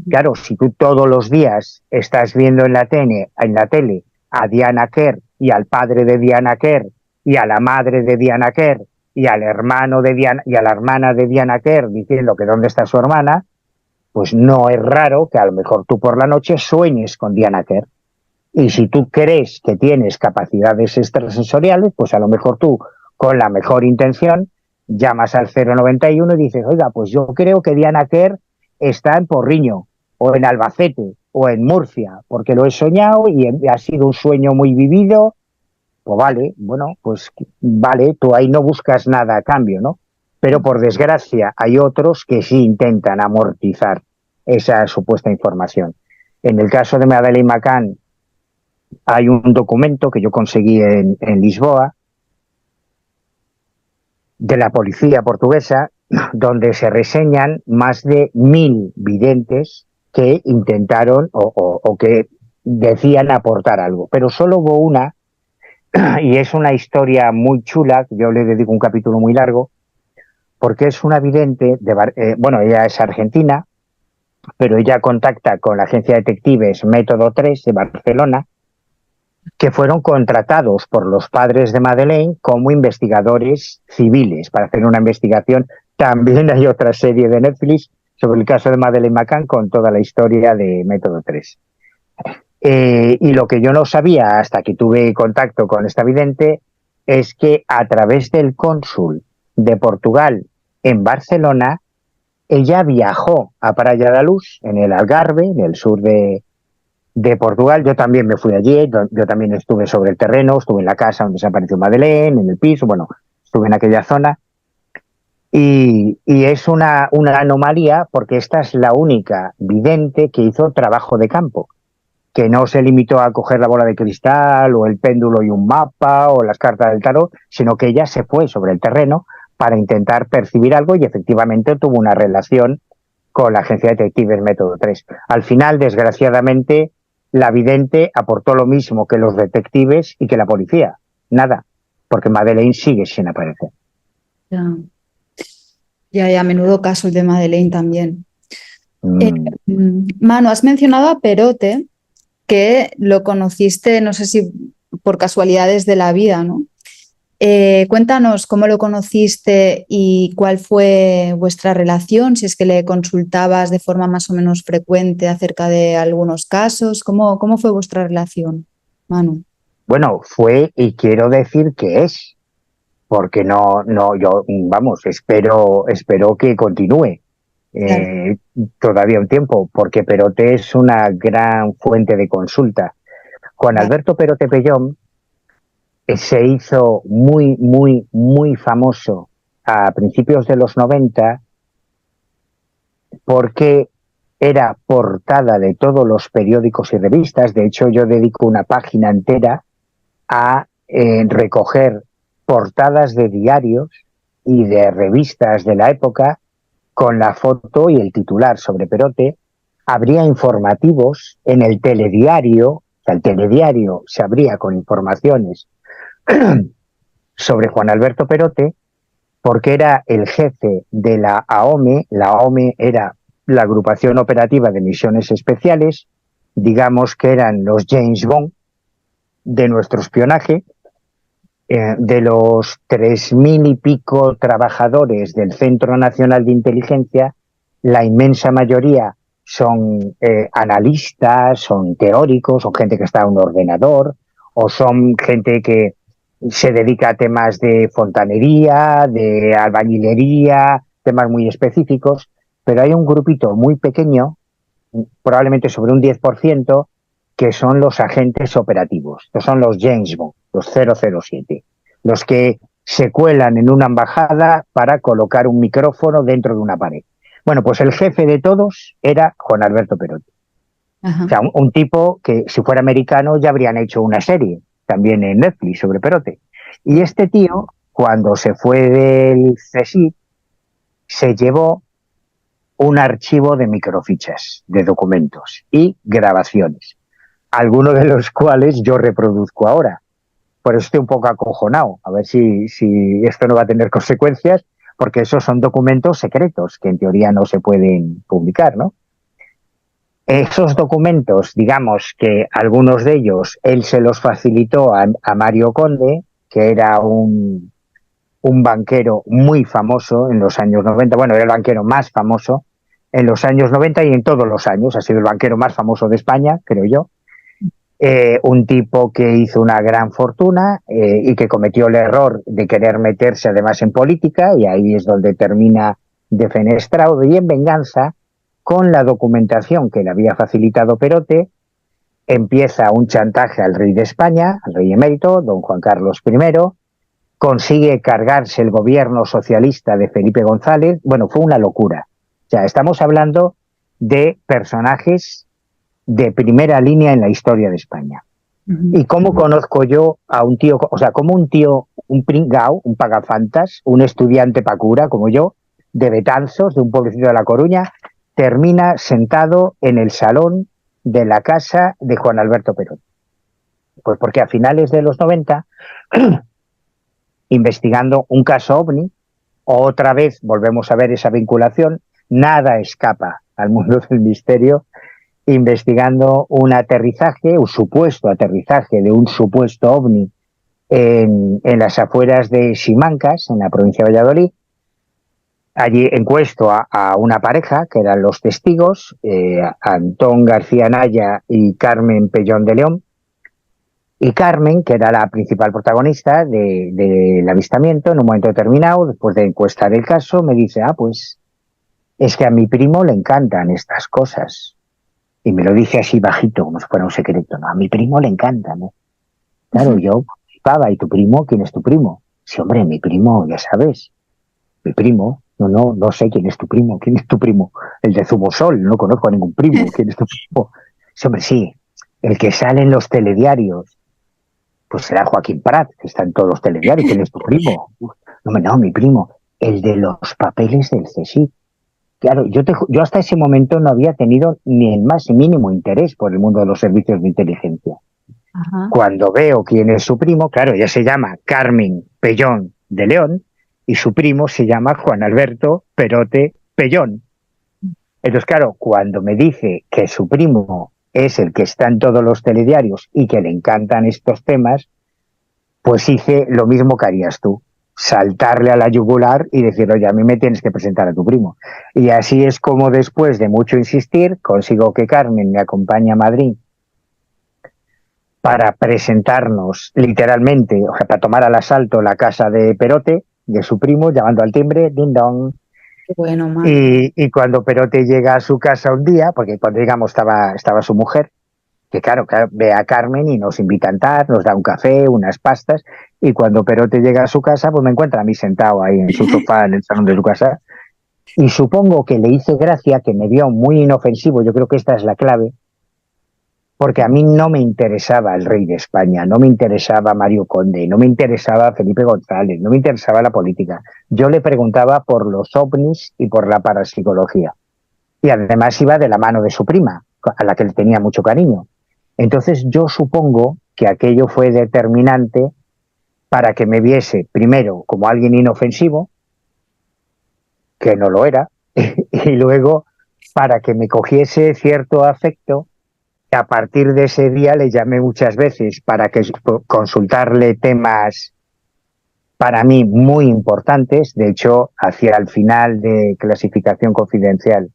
Claro, si tú todos los días estás viendo en la tele a Diana Kerr y al padre de Diana Kerr y a la madre de Diana Kerr y al hermano de Diana y a la hermana de Diana Kerr diciendo que dónde está su hermana, pues no es raro que a lo mejor tú por la noche sueñes con Diana Kerr. Y si tú crees que tienes capacidades extrasensoriales, pues a lo mejor tú, con la mejor intención, llamas al 091 y dices, oiga, pues yo creo que Diana Kerr está en Porriño, o en Albacete, o en Murcia, porque lo he soñado y ha sido un sueño muy vivido. Pues vale, bueno, pues vale, tú ahí no buscas nada a cambio, ¿no? Pero por desgracia hay otros que sí intentan amortizar esa supuesta información. En el caso de Madeleine McCann, hay un documento que yo conseguí en Lisboa de la policía portuguesa donde se reseñan más de 1000 videntes que intentaron o que decían aportar algo, pero solo hubo una, y es una historia muy chula, yo le dedico un capítulo muy largo, porque es una vidente, bueno, ella es argentina, pero ella contacta con la agencia de detectives Método 3 de Barcelona, que fueron contratados por los padres de Madeleine como investigadores civiles para hacer una investigación. También hay otra serie de Netflix sobre el caso de Madeleine McCann con toda la historia de Método 3. Y lo que yo no sabía hasta que tuve contacto con esta vidente es que a través del cónsul de Portugal en Barcelona, ella viajó a Praia da Luz, en el Algarve, en el sur de Portugal. Yo también me fui allí, yo también estuve sobre el terreno, estuve en la casa donde desapareció Madeleine, en el piso, bueno, estuve en aquella zona. Y es una anomalía porque esta es la única vidente que hizo trabajo de campo, que no se limitó a coger la bola de cristal o el péndulo y un mapa o las cartas del tarot, sino que ella se fue sobre el terreno para intentar percibir algo y efectivamente tuvo una relación con la agencia de detectives Método 3. Al final, desgraciadamente, la vidente aportó lo mismo que los detectives y que la policía. Nada, porque Madeleine sigue sin aparecer. Ya, ya, a menudo caso el de Madeleine también. Mm. Manu, has mencionado a Perote que lo conociste, no sé si por casualidades de la vida, ¿no? Cuéntanos cómo lo conociste y cuál fue vuestra relación, si es que le consultabas de forma más o menos frecuente acerca de algunos casos. ¿Cómo fue vuestra relación, Manu? Bueno, fue y quiero decir que es, porque yo, vamos, espero que continúe Claro. eh, todavía un tiempo, porque Perote es una gran fuente de consulta. Juan Vale. Alberto Perote Pellón se hizo muy famoso a principios de los 90 porque era portada de todos los periódicos y revistas. De hecho, yo dedico una página entera a recoger portadas de diarios y de revistas de la época con la foto y el titular sobre Perote. Habría informativos en el telediario, o sea, el telediario se abría con informaciones sobre Juan Alberto Perote, porque era el jefe de la AOME. La AOME era la agrupación operativa de misiones especiales, digamos que eran los James Bond de nuestro espionaje. De los 3.000 y pico trabajadores del Centro Nacional de Inteligencia, la inmensa mayoría son analistas, son teóricos, son gente que está en un ordenador, o son gente que se dedica a temas de fontanería, de albañilería, temas muy específicos, pero hay un grupito muy pequeño, probablemente sobre un 10%, que son los agentes operativos, que son los James Bond, los 007, los que se cuelan en una embajada para colocar un micrófono dentro de una pared. Bueno, pues el jefe de todos era Juan Alberto Perote. Ajá. O sea, un tipo que si fuera americano ya habrían hecho una serie, también en Netflix, sobre Perote. Y este tío, cuando se fue del CSIC, se llevó un archivo de microfichas, de documentos y grabaciones, algunos de los cuales yo reproduzco ahora. Por eso estoy un poco acojonado, a ver si esto no va a tener consecuencias, porque esos son documentos secretos que en teoría no se pueden publicar, ¿no? Esos documentos, digamos que algunos de ellos él se los facilitó a Mario Conde, que era un banquero muy famoso en los años 90. Bueno, era el banquero más famoso en los años 90 y en todos los años. Ha sido el banquero más famoso de España, creo yo. Un tipo que hizo una gran fortuna y que cometió el error de querer meterse además en política, y ahí es donde termina defenestrado, y en venganza, con la documentación que le había facilitado Perote, empieza un chantaje al rey de España, al rey emérito, don Juan Carlos I, consigue cargarse el gobierno socialista de Felipe González. Bueno, fue una locura. O sea, estamos hablando de personajes de primera línea en la historia de España. ¿Y cómo conozco yo a un tío, o sea, como un tío, un pringao, un pagafantas, un estudiante pacura como yo, de Betanzos, de un pueblecito de La Coruña, termina sentado en el salón de la casa de Juan Alberto Perón? Pues porque a finales de los 90, investigando un caso OVNI, otra vez volvemos a ver esa vinculación, nada escapa al mundo del misterio, investigando un aterrizaje, un supuesto aterrizaje de un supuesto ovni en las afueras de Simancas, en la provincia de Valladolid. Allí encuesto a una pareja, que eran los testigos, Antón García Naya y Carmen Pellón de León. Y Carmen, que era la principal protagonista del avistamiento, en un momento determinado, después de encuestar el caso, me dice, pues es que a mi primo le encantan estas cosas. Y me lo dice así bajito, como si fuera un secreto. No, a mi primo le encanta, ¿no? Claro, yo flipaba. ¿Y tu primo? ¿Quién es tu primo? Sí, hombre, mi primo, ya sabes. Mi primo. No sé quién es tu primo. ¿Quién es tu primo? El de Zumosol. No conozco a ningún primo. ¿Quién es tu primo? Sí, hombre, sí. El que sale en los telediarios. Pues será Joaquín Prat, que está en todos los telediarios. ¿Quién es tu primo? No, mi primo. El de los papeles del CSIC. Claro, yo hasta ese momento no había tenido ni el más mínimo interés por el mundo de los servicios de inteligencia. Ajá. Cuando veo quién es su primo, claro, ella se llama Carmen Pellón de León y su primo se llama Juan Alberto Perote Pellón. Entonces, claro, cuando me dice que su primo es el que está en todos los telediarios y que le encantan estos temas, pues hice lo mismo que harías tú, saltarle a la yugular y decir, oye, a mí me tienes que presentar a tu primo. Y así es como después de mucho insistir, consigo que Carmen me acompañe a Madrid para presentarnos literalmente, o sea, para tomar al asalto la casa de Perote, de su primo, llamando al timbre, ding dong. Qué bueno, man. Y cuando Perote llega a su casa un día, porque cuando llegamos estaba su mujer, que claro, ve a Carmen y nos invita a entrar, nos da un café, unas pastas, y cuando Perote llega a su casa, pues me encuentra a mí sentado ahí en su sofá en el salón de su casa, y supongo que le hice gracia, que me vio muy inofensivo, yo creo que esta es la clave, porque a mí no me interesaba el rey de España, no me interesaba Mario Conde, no me interesaba Felipe González, no me interesaba la política. Yo le preguntaba por los ovnis y por la parapsicología. Y además iba de la mano de su prima, a la que le tenía mucho cariño. Entonces yo supongo que aquello fue determinante para que me viese, primero, como alguien inofensivo, que no lo era, y luego para que me cogiese cierto afecto. A partir de ese día le llamé muchas veces para que consultarle temas para mí muy importantes. De hecho, hacia el final de Clasificación Confidencial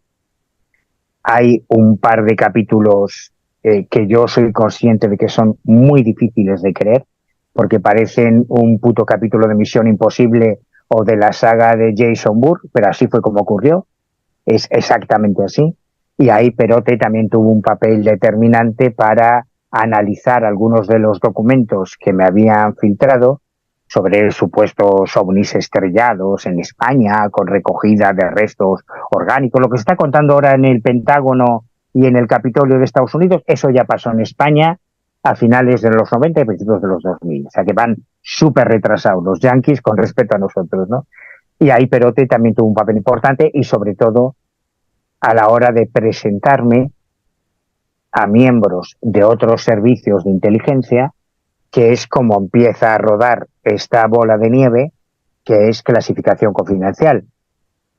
hay un par de capítulos que yo soy consciente de que son muy difíciles de creer, porque parecen un puto capítulo de Misión Imposible o de la saga de Jason Bourne, pero así fue como ocurrió. Es exactamente así. Y ahí Perote también tuvo un papel determinante para analizar algunos de los documentos que me habían filtrado sobre supuestos ovnis estrellados en España, con recogida de restos orgánicos. Lo que se está contando ahora en el Pentágono y en el Capitolio de Estados Unidos, eso ya pasó en España a finales de los 90 y principios de los 2000. O sea que van súper retrasados los yanquis con respecto a nosotros, ¿no? Y ahí Perote también tuvo un papel importante y sobre todo a la hora de presentarme a miembros de otros servicios de inteligencia, que es como empieza a rodar esta bola de nieve, que es Clasificación Confidencial,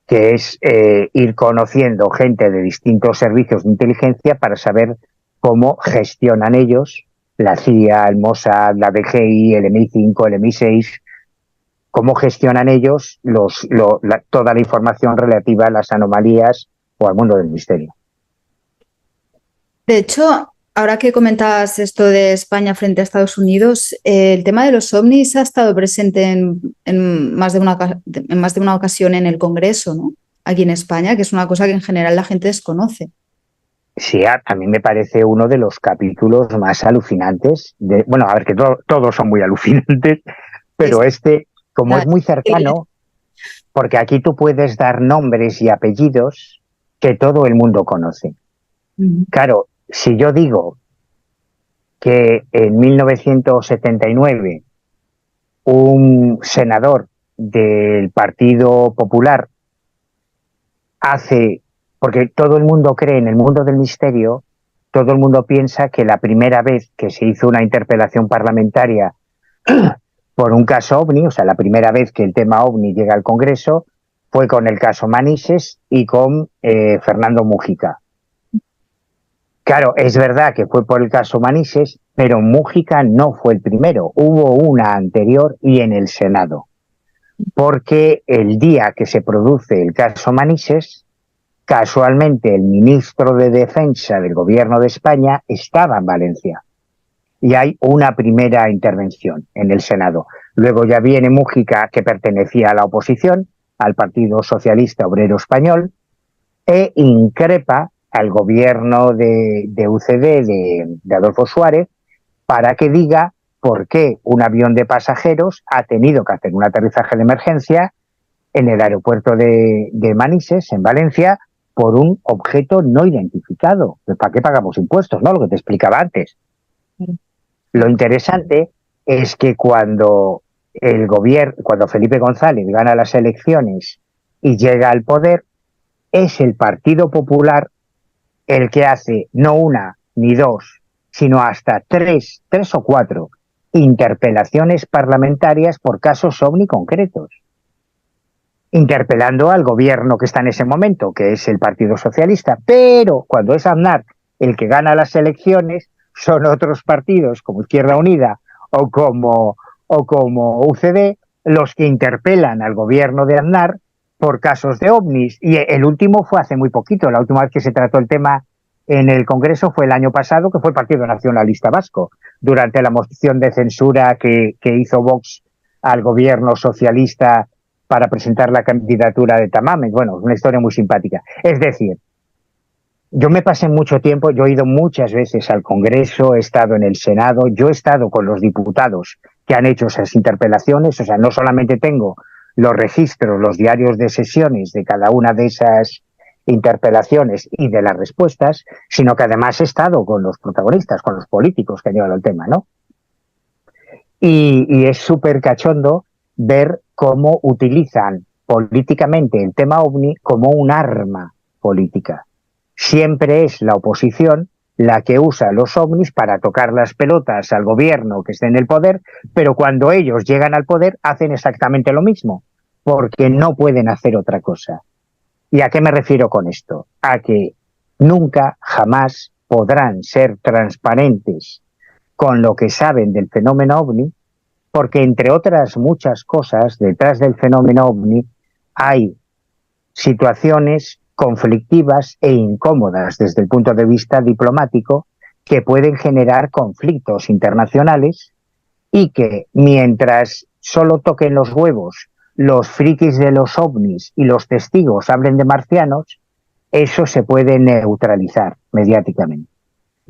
que es ir conociendo gente de distintos servicios de inteligencia para saber cómo gestionan ellos, la CIA, el Mossad, la DGI, el MI5, el MI6, cómo gestionan ellos toda la información relativa a las anomalías o al mundo del misterio. De hecho, ahora que comentabas esto de España frente a Estados Unidos, el tema de los ovnis ha estado presente en más de una ocasión en el Congreso, ¿no? Aquí en España, que es una cosa que en general la gente desconoce. Sí, a mí me parece uno de los capítulos más alucinantes. Bueno, a ver, que todos son muy alucinantes, pero como es muy cercano, porque aquí tú puedes dar nombres y apellidos que todo el mundo conoce. Claro, si yo digo que en 1979 un senador del Partido Popular porque todo el mundo cree en el mundo del misterio, todo el mundo piensa que la primera vez que se hizo una interpelación parlamentaria por un caso OVNI, o sea, la primera vez que el tema OVNI llega al Congreso, fue con el caso Manises y con Fernando Mújica. Claro, es verdad que fue por el caso Manises, pero Mújica no fue el primero. Hubo una anterior y en el Senado. Porque el día que se produce el caso Manises, casualmente el ministro de Defensa del Gobierno de España estaba en Valencia. Y hay una primera intervención en el Senado. Luego ya viene Mújica, que pertenecía a la oposición, al Partido Socialista Obrero Español, e increpa al gobierno de UCD de Adolfo Suárez para que diga por qué un avión de pasajeros ha tenido que hacer un aterrizaje de emergencia en el aeropuerto de Manises, en Valencia, por un objeto no identificado. ¿Para qué pagamos impuestos? ¿No? Lo que te explicaba antes. Lo interesante es que cuando Felipe González gana las elecciones y llega al poder, es el Partido Popular el que hace no una ni dos, sino hasta tres o cuatro interpelaciones parlamentarias por casos OVNI concretos, interpelando al gobierno que está en ese momento, que es el Partido Socialista. Pero cuando es Aznar el que gana las elecciones son otros partidos como Izquierda Unida o como UCD los que interpelan al gobierno de Aznar por casos de ovnis. Y el último fue hace muy poquito. La última vez que se trató el tema en el Congreso fue el año pasado, que fue el Partido Nacionalista Vasco, durante la moción de censura que hizo Vox al gobierno socialista para presentar la candidatura de Tamames. Bueno, una historia muy simpática. Es decir, yo me pasé mucho tiempo, yo he ido muchas veces al Congreso, he estado en el Senado, yo he estado con los diputados que han hecho esas interpelaciones, o sea, no solamente tengo los registros, los diarios de sesiones de cada una de esas interpelaciones y de las respuestas, sino que además he estado con los protagonistas, con los políticos que han llevado el tema, ¿no? Y es súper cachondo ver cómo utilizan políticamente el tema OVNI como un arma política. Siempre es la oposición la que usa los ovnis para tocar las pelotas al gobierno que esté en el poder, pero cuando ellos llegan al poder hacen exactamente lo mismo, porque no pueden hacer otra cosa. ¿Y a qué me refiero con esto? A que nunca, jamás podrán ser transparentes con lo que saben del fenómeno OVNI, porque entre otras muchas cosas, detrás del fenómeno OVNI hay situaciones conflictivas e incómodas desde el punto de vista diplomático que pueden generar conflictos internacionales y que mientras solo toquen los huevos los frikis de los ovnis y los testigos hablen de marcianos, eso se puede neutralizar mediáticamente.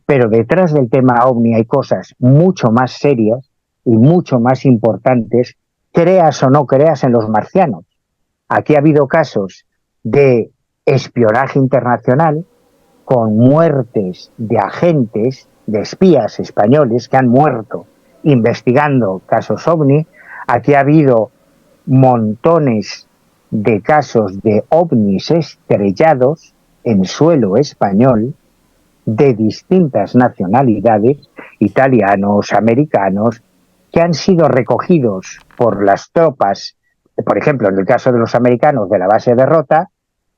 Pero detrás del tema ovni hay cosas mucho más serias y mucho más importantes, creas o no creas en los marcianos. Aquí ha habido casos de espionaje internacional con muertes de agentes, de espías españoles que han muerto investigando casos OVNI. Aquí ha habido montones de casos de ovnis estrellados en suelo español de distintas nacionalidades, italianos, americanos, que han sido recogidos por las tropas, por ejemplo, en el caso de los americanos de la base de Rota,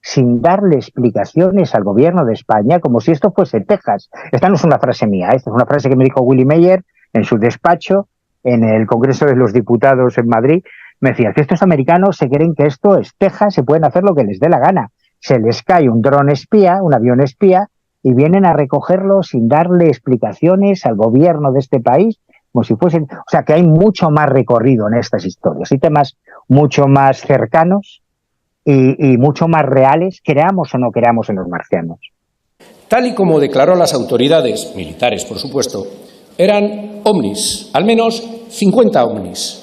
sin darle explicaciones al gobierno de España, como si esto fuese Texas. Esta no es una frase mía, esta es una frase que me dijo Willy Meyer en su despacho en el Congreso de los Diputados en Madrid. Me decía que estos americanos se creen que esto es Texas, se pueden hacer lo que les dé la gana. Se les cae un dron espía, un avión espía, y vienen a recogerlo sin darle explicaciones al gobierno de este país, como si fuesen... O sea, que hay mucho más recorrido en estas historias. Hay temas mucho más cercanos y mucho más reales, creamos o no creamos en los marcianos. Tal y como declaró las autoridades, militares por supuesto, eran ovnis, al menos 50 ovnis.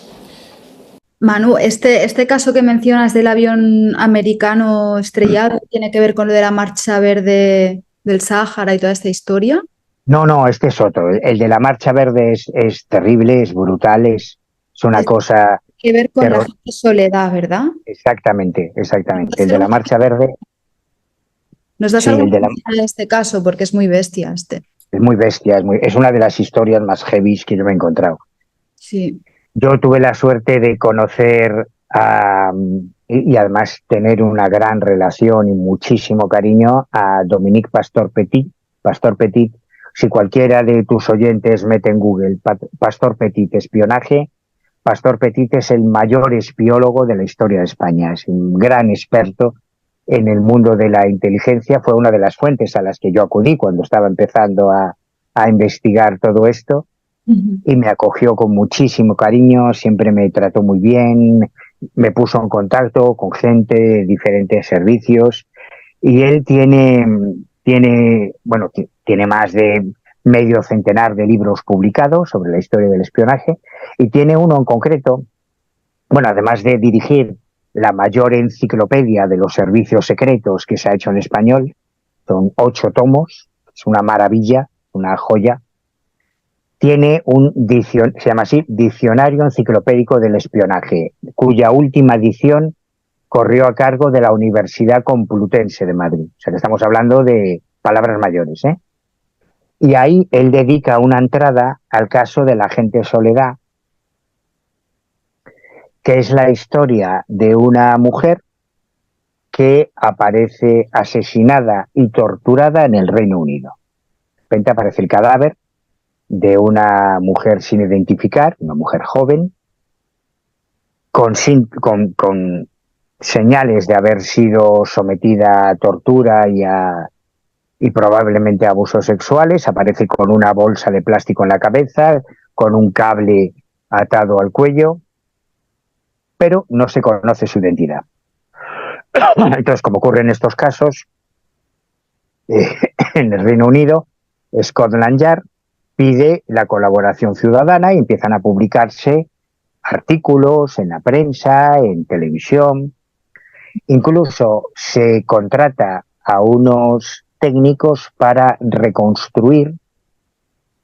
Manu, este caso que mencionas del avión americano estrellado tiene que ver con lo de la Marcha Verde del Sáhara y toda esta historia. No, este es otro. El de la Marcha Verde es terrible, es brutal, es una cosa... Que ver con la gente Soledad, ¿verdad? Exactamente. El de la Marcha Verde... ¿Nos das algo de este caso? Porque es muy bestia este. Es muy bestia, es una de las historias más heavy que yo me he encontrado. Sí. Yo tuve la suerte de conocer y además tener una gran relación y muchísimo cariño a Dominique Pastor Petit. Pastor Petit, si cualquiera de tus oyentes mete en Google Pastor Petit espionaje, Pastor Petit es el mayor espiólogo de la historia de España, es un gran experto en el mundo de la inteligencia, fue una de las fuentes a las que yo acudí cuando estaba empezando a investigar todo esto. Y me acogió con muchísimo cariño, siempre me trató muy bien, me puso en contacto con gente de diferentes servicios y él tiene más de medio centenar de libros publicados sobre la historia del espionaje y tiene uno en concreto, además de dirigir la mayor enciclopedia de los servicios secretos que se ha hecho en español, son 8 tomos, es una maravilla, una joya. Tiene se llama así, Diccionario Enciclopédico del Espionaje, cuya última edición corrió a cargo de la Universidad Complutense de Madrid. O sea que estamos hablando de palabras mayores, ¿eh? Y ahí él dedica una entrada al caso de la agente Soledad, que es la historia de una mujer que aparece asesinada y torturada en el Reino Unido. repente aparece el cadáver de una mujer sin identificar, una mujer joven, con señales de haber sido sometida a tortura y probablemente a abusos sexuales. Aparece con una bolsa de plástico en la cabeza, con un cable atado al cuello, pero no se conoce su identidad. Entonces, como ocurre en estos casos, en el Reino Unido, Scotland Yard pide la colaboración ciudadana y empiezan a publicarse artículos en la prensa, en televisión. Incluso se contrata a unos técnicos para reconstruir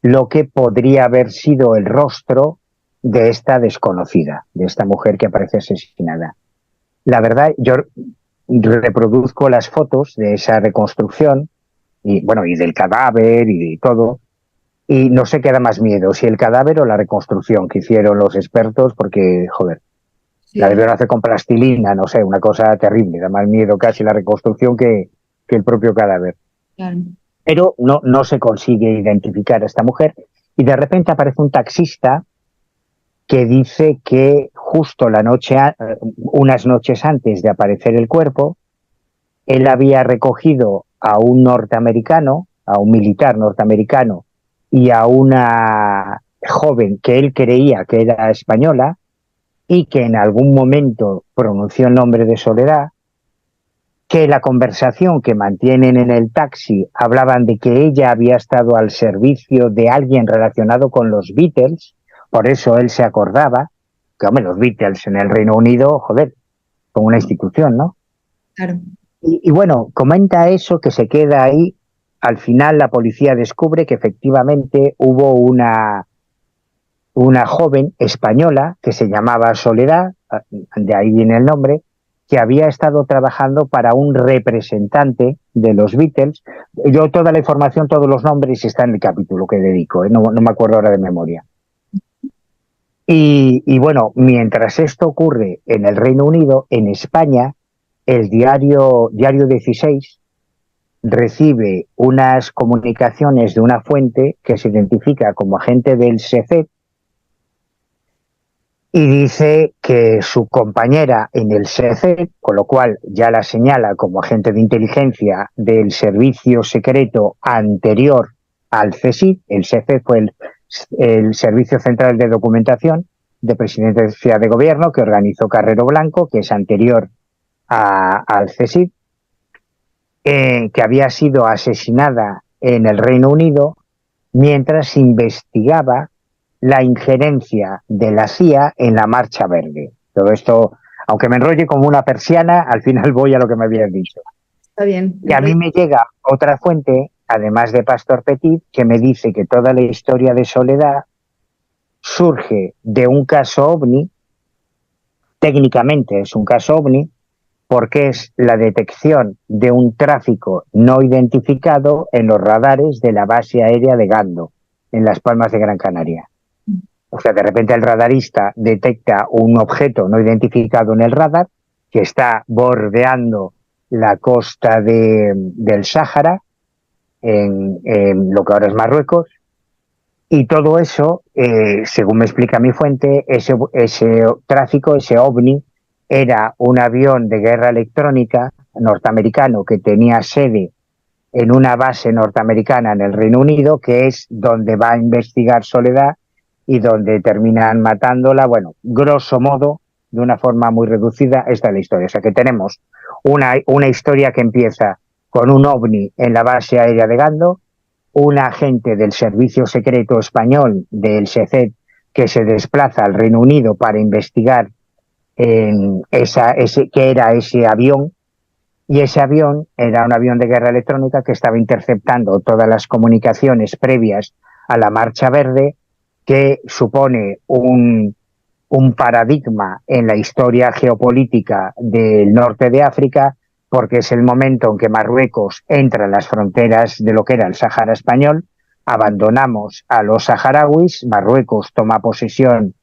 lo que podría haber sido el rostro de esta desconocida, de esta mujer que aparece asesinada. La verdad, yo reproduzco las fotos de esa reconstrucción y bueno, y del cadáver y de todo, y no sé qué da más miedo, si el cadáver o la reconstrucción que hicieron los expertos, porque, joder, Sí. la debieron hacer con plastilina, no sé, una cosa terrible, da más miedo casi la reconstrucción que el propio cadáver. Claro. Pero no se consigue identificar a esta mujer y de repente aparece un taxista que dice que justo unas noches antes de aparecer el cuerpo, él había recogido a un norteamericano, a un militar norteamericano y a una joven que él creía que era española y que en algún momento pronunció el nombre de Soledad, que la conversación que mantienen en el taxi hablaban de que ella había estado al servicio de alguien relacionado con los Beatles, por eso él se acordaba, que hombre, los Beatles en el Reino Unido, joder, como una institución, ¿no? Claro. Y bueno, comenta eso que se queda ahí. Al final la policía descubre que efectivamente hubo una joven española que se llamaba Soledad, de ahí viene el nombre, que había estado trabajando para un representante de los Beatles. Yo toda la información, todos los nombres está en el capítulo que dedico, no me acuerdo ahora de memoria. Y bueno, mientras esto ocurre en el Reino Unido, en España, el diario 16 recibe unas comunicaciones de una fuente que se identifica como agente del SECET y dice que su compañera en el SECET, con lo cual ya la señala como agente de inteligencia del servicio secreto anterior al CSIC, el SECET fue el Servicio Central de Documentación de Presidencia de Gobierno que organizó Carrero Blanco, que es anterior al CSIC, que había sido asesinada en el Reino Unido mientras investigaba la injerencia de la CIA en la Marcha Verde. Todo esto, aunque me enrolle como una persiana, al final voy a lo que me habías dicho. Está bien. Y a mí me llega otra fuente, además de Pastor Petit, que me dice que toda la historia de Soledad surge de un caso OVNI, técnicamente es un caso OVNI, porque es la detección de un tráfico no identificado en los radares de la base aérea de Gando, en Las Palmas de Gran Canaria. O sea, de repente el radarista detecta un objeto no identificado en el radar que está bordeando la costa del Sáhara, en lo que ahora es Marruecos, y todo eso, según me explica mi fuente, ese tráfico, ese OVNI, era un avión de guerra electrónica norteamericano que tenía sede en una base norteamericana en el Reino Unido, que es donde va a investigar Soledad y donde terminan matándola. Bueno, grosso modo, de una forma muy reducida, esta es la historia. O sea que tenemos una historia que empieza con un OVNI en la base aérea de Gando, un agente del Servicio Secreto Español del SECET que se desplaza al Reino Unido para investigar qué era ese avión, y ese avión era un avión de guerra electrónica que estaba interceptando todas las comunicaciones previas a la Marcha Verde, que supone un paradigma en la historia geopolítica del norte de África, porque es el momento en que Marruecos entra en las fronteras de lo que era el Sáhara español, abandonamos a los saharauis, Marruecos toma posesión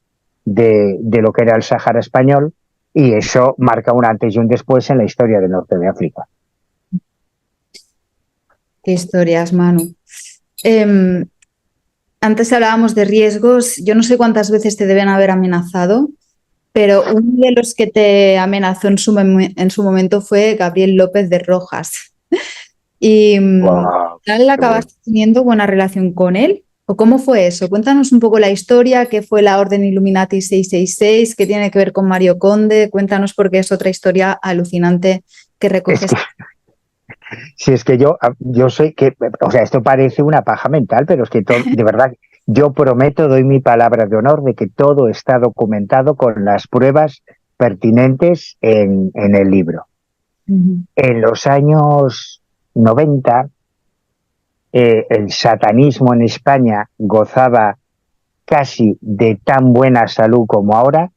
de lo que era el Sáhara español, y eso marca un antes y un después en la historia del norte de África. Qué historias, Manu. Em, Antes hablábamos de riesgos. Yo no sé cuántas veces te deben haber amenazado, pero uno de los que te amenazó en su momento fue Gabriel López de Rojas. ¿Y Wow, tal qué bueno. acabaste teniendo buena relación con él? ¿O cómo fue eso? Cuéntanos un poco la historia, qué fue la Orden Illuminati 666, qué tiene que ver con Mario Conde. Cuéntanos porque es otra historia alucinante que Es recoges. que, si es que yo sé que, o sea, esto parece una paja mental, pero es que todo, de verdad, yo prometo, doy mi palabra de honor de que todo está documentado con las pruebas pertinentes en el libro. Ujú. En los años 90, el satanismo en España gozaba casi de tan buena salud como ahora.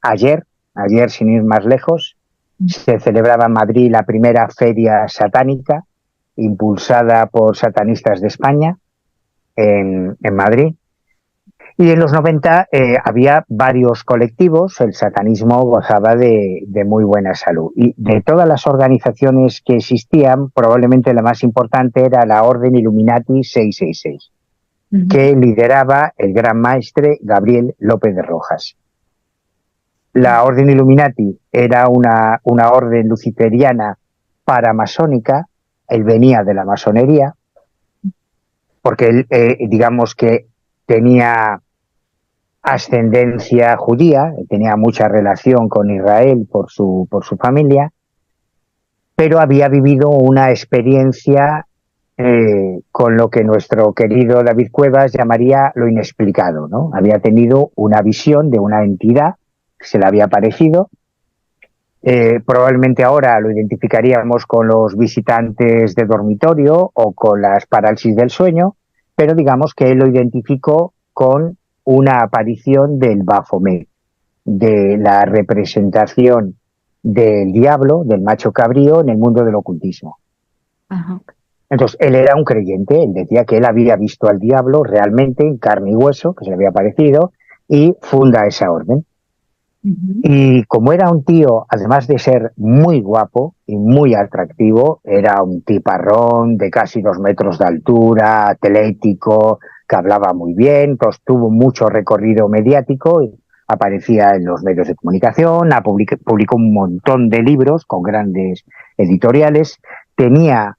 Ayer sin ir más lejos, se celebraba en Madrid la primera feria satánica impulsada por satanistas de España en Madrid. Y en los 90 había varios colectivos, el satanismo gozaba de muy buena salud. Y de todas las organizaciones que existían, probablemente la más importante era la Orden Illuminati 666, Ujú. que lideraba el gran maestre Gabriel López de Rojas. La Orden Illuminati era una orden luciferiana paramasónica, él venía de la masonería, porque él, digamos que tenía ascendencia judía, tenía mucha relación con Israel por su familia, pero había vivido una experiencia con lo que nuestro querido David Cuevas llamaría lo inexplicado, ¿no? Había tenido una visión de una entidad que se le había parecido. Probablemente ahora lo identificaríamos con los visitantes de dormitorio o con las parálisis del sueño, pero digamos que él lo identificó con una aparición del Baphomet, de la representación del diablo, del macho cabrío en el mundo del ocultismo. Ajá. Entonces, él era un creyente, él decía que él había visto al diablo realmente en carne y hueso, que se le había parecido, y funda esa orden. Ujú. Y como era un tío, además de ser muy guapo y muy atractivo, era un tiparrón de casi 2 metros de altura, atlético, que hablaba muy bien, pues tuvo mucho recorrido mediático, y aparecía en los medios de comunicación, publicó un montón de libros con grandes editoriales, tenía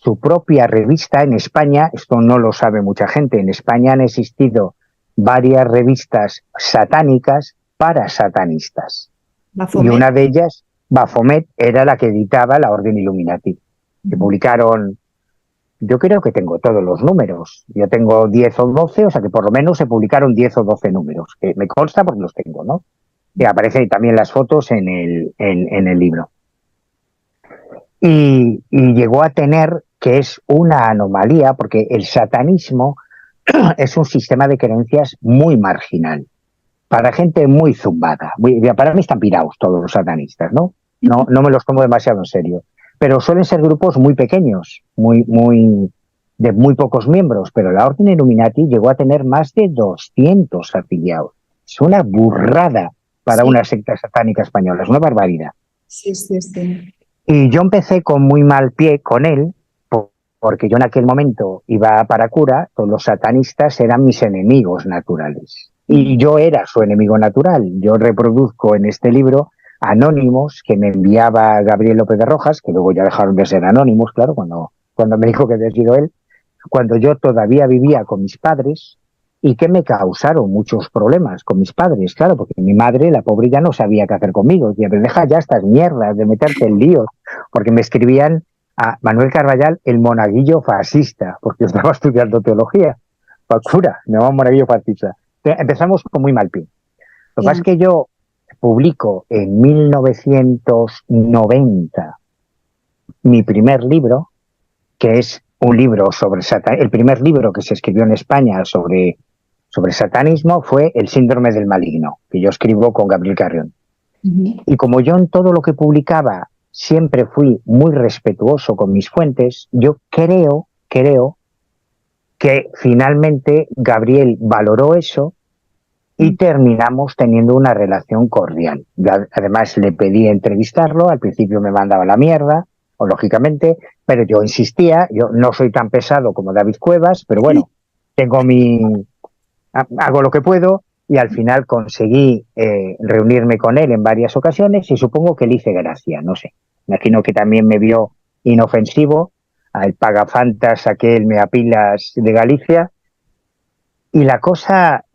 su propia revista en España. Esto no lo sabe mucha gente, en España han existido varias revistas satánicas para satanistas. Y Baphomet. una de ellas, Baphomet, era la que editaba la Orden Illuminati, que Ujú. publicaron, yo creo que tengo todos los números, yo tengo 10 o 12, o sea que por lo menos se publicaron 10 o 12 números, que me consta porque los tengo, ¿no? Y aparecen también las fotos en el libro. Y llegó a tener, que es una anomalía, porque el satanismo es un sistema de creencias muy marginal, para gente muy zumbada. Para mí están pirados todos los satanistas, ¿no? No me los tomo demasiado en serio. Pero suelen ser grupos muy pequeños, de muy pocos miembros, pero la Orden Illuminati llegó a tener más de 200 afiliados. Es una burrada para Sí, una secta satánica española, es una barbaridad. sí, sí, sí. Y yo empecé con muy mal pie con él, porque yo en aquel momento iba para cura, todos los satanistas eran mis enemigos naturales. Ujú. Y yo era su enemigo natural. Yo reproduzco en este libro anónimos que me enviaba Gabriel López de Rojas, que luego ya dejaron de ser anónimos, claro, cuando me dijo que había sido él, cuando yo todavía vivía con mis padres, y que me causaron muchos problemas con mis padres, claro, porque mi madre, la pobre, ya no sabía qué hacer conmigo. Decía, pero deja ya estas mierdas de meterte en líos, porque me escribían a Manuel Carballal el monaguillo fascista, porque yo estaba estudiando teología, para cura, me llamaba monaguillo fascista. Entonces, empezamos con muy mal pie. Lo que pasa Ya. es que yo publico en 1990 mi primer libro, que es un libro sobre satanismo. El primer libro que se escribió en España sobre satanismo fue El síndrome del maligno, que yo escribo con Gabriel Carrión. Ujú. Y como yo en todo lo que publicaba siempre fui muy respetuoso con mis fuentes, yo creo que finalmente Gabriel valoró eso y terminamos teniendo una relación cordial. Yo, además, le pedí entrevistarlo, al principio me mandaba la mierda, o lógicamente, pero yo insistía, yo no soy tan pesado como David Cuevas, pero bueno, hago lo que puedo y al final conseguí reunirme con él en varias ocasiones y supongo que le hice gracia, no sé. Imagino que también me vio inofensivo, al pagafantas aquel meapilas de Galicia, y la cosa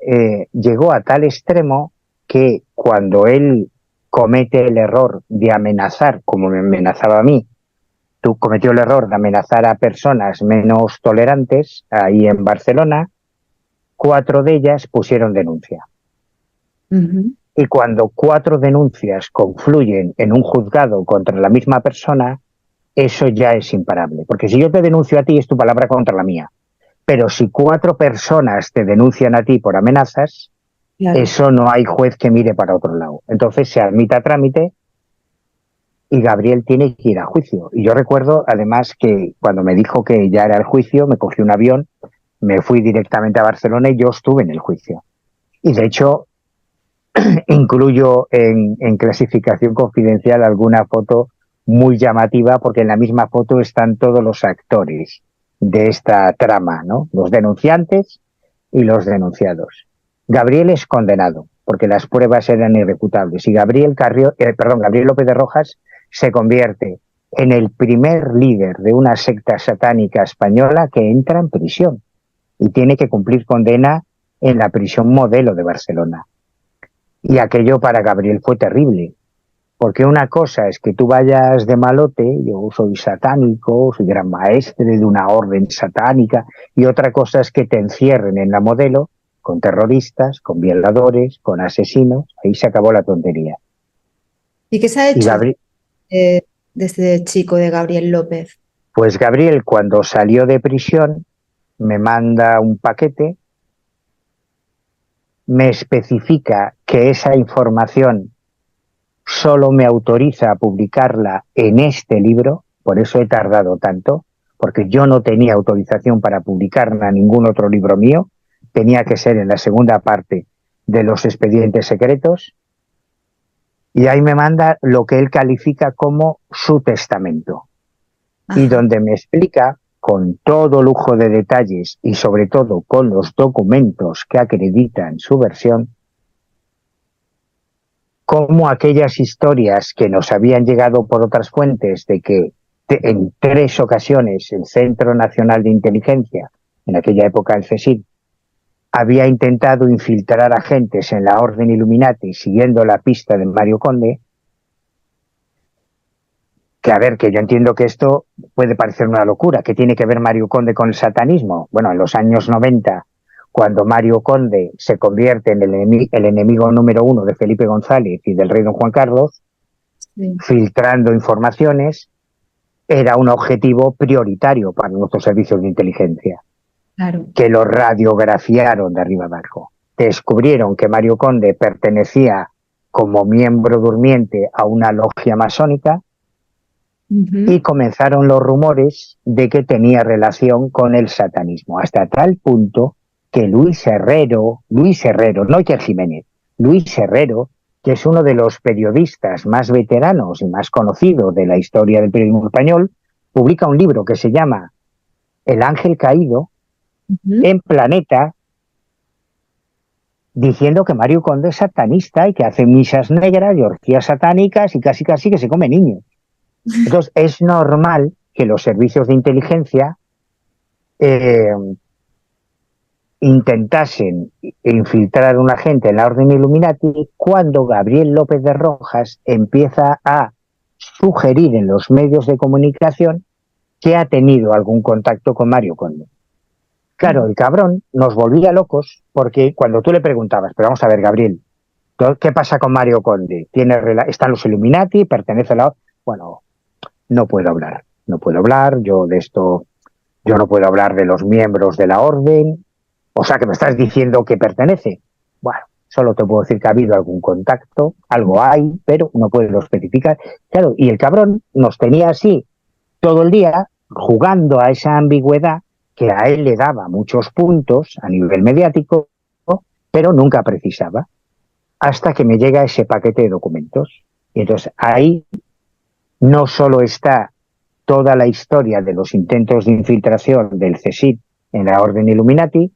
llegó a tal extremo que cuando él comete el error de amenazar, como me amenazaba a mí, tú cometió el error de amenazar a personas menos tolerantes ahí en Barcelona, 4 de ellas pusieron denuncia. Y cuando 4 denuncias confluyen en un juzgado contra la misma persona, eso ya es imparable. Porque si yo te denuncio a ti, es tu palabra contra la mía. Pero si 4 personas te denuncian a ti por amenazas, claro, eso no hay juez que mire para otro lado. Entonces se admite a trámite y Gabriel tiene que ir a juicio. Y yo recuerdo, además, que cuando me dijo que ya era el juicio, me cogí un avión, me fui directamente a Barcelona y yo estuve en el juicio. Y de hecho, incluyo en clasificación confidencial alguna foto muy llamativa, porque en la misma foto están todos los actores de esta trama, ¿no? Los denunciantes y los denunciados. Gabriel es condenado, porque las pruebas eran irrefutables, y Gabriel López de Rojas se convierte en el primer líder de una secta satánica española que entra en prisión y tiene que cumplir condena en la prisión modelo de Barcelona. Y aquello para Gabriel fue terrible, porque una cosa es que tú vayas de malote, yo soy satánico, soy gran maestre de una orden satánica, y otra cosa es que te encierren en la modelo con terroristas, con violadores, con asesinos. Ahí se acabó la tontería. ¿Y qué se ha hecho de este chico, de Gabriel López? Pues Gabriel, cuando salió de prisión, me manda un paquete, me especifica que esa información solo me autoriza a publicarla en este libro, por eso he tardado tanto, porque yo no tenía autorización para publicarla en ningún otro libro mío, tenía que ser en la segunda parte de los expedientes secretos, y ahí me manda lo que él califica como su testamento. Ajá. Y donde me explica con todo lujo de detalles y sobre todo con los documentos que acreditan su versión, cómo aquellas historias que nos habían llegado por otras fuentes de que en 3 ocasiones el Centro Nacional de Inteligencia, en aquella época el CSIC, había intentado infiltrar agentes en la Orden Illuminati siguiendo la pista de Mario Conde, que a ver, que yo entiendo que esto puede parecer una locura, que tiene que ver Mario Conde con el satanismo. Bueno, en los años 90, cuando Mario Conde se convierte en el enemigo número 1 de Felipe González y del rey don Juan Carlos, sí, filtrando informaciones, era un objetivo prioritario para nuestros servicios de inteligencia. Claro. Que lo radiografiaron de arriba abajo. Descubrieron que Mario Conde pertenecía como miembro durmiente a una logia masónica, y comenzaron los rumores de que tenía relación con el satanismo, hasta tal punto que Luis Herrero, no Iker Jiménez, Luis Herrero, que es uno de los periodistas más veteranos y más conocidos de la historia del periodismo español, publica un libro que se llama El Ángel Caído, en Planeta, diciendo que Mario Conde es satanista y que hace misas negras y orgías satánicas y casi que se come niños. Entonces, es normal que los servicios de inteligencia intentasen infiltrar a un agente en la Orden Illuminati cuando Gabriel López de Rojas empieza a sugerir en los medios de comunicación que ha tenido algún contacto con Mario Conde. Claro, el cabrón nos volvía locos porque cuando tú le preguntabas, pero vamos a ver, Gabriel, ¿qué pasa con Mario Conde? ¿Están los Illuminati? ¿Pertenece a la...? Bueno, no puedo hablar, yo de esto, yo no puedo hablar de los miembros de la orden, o sea que me estás diciendo que pertenece. Bueno, solo te puedo decir que ha habido algún contacto, algo hay, pero no puedo especificar. Claro, y el cabrón nos tenía así todo el día, jugando a esa ambigüedad que a él le daba muchos puntos a nivel mediático, pero nunca precisaba, hasta que me llega ese paquete de documentos. Y entonces ahí no solo está toda la historia de los intentos de infiltración del CSIC en la Orden Illuminati.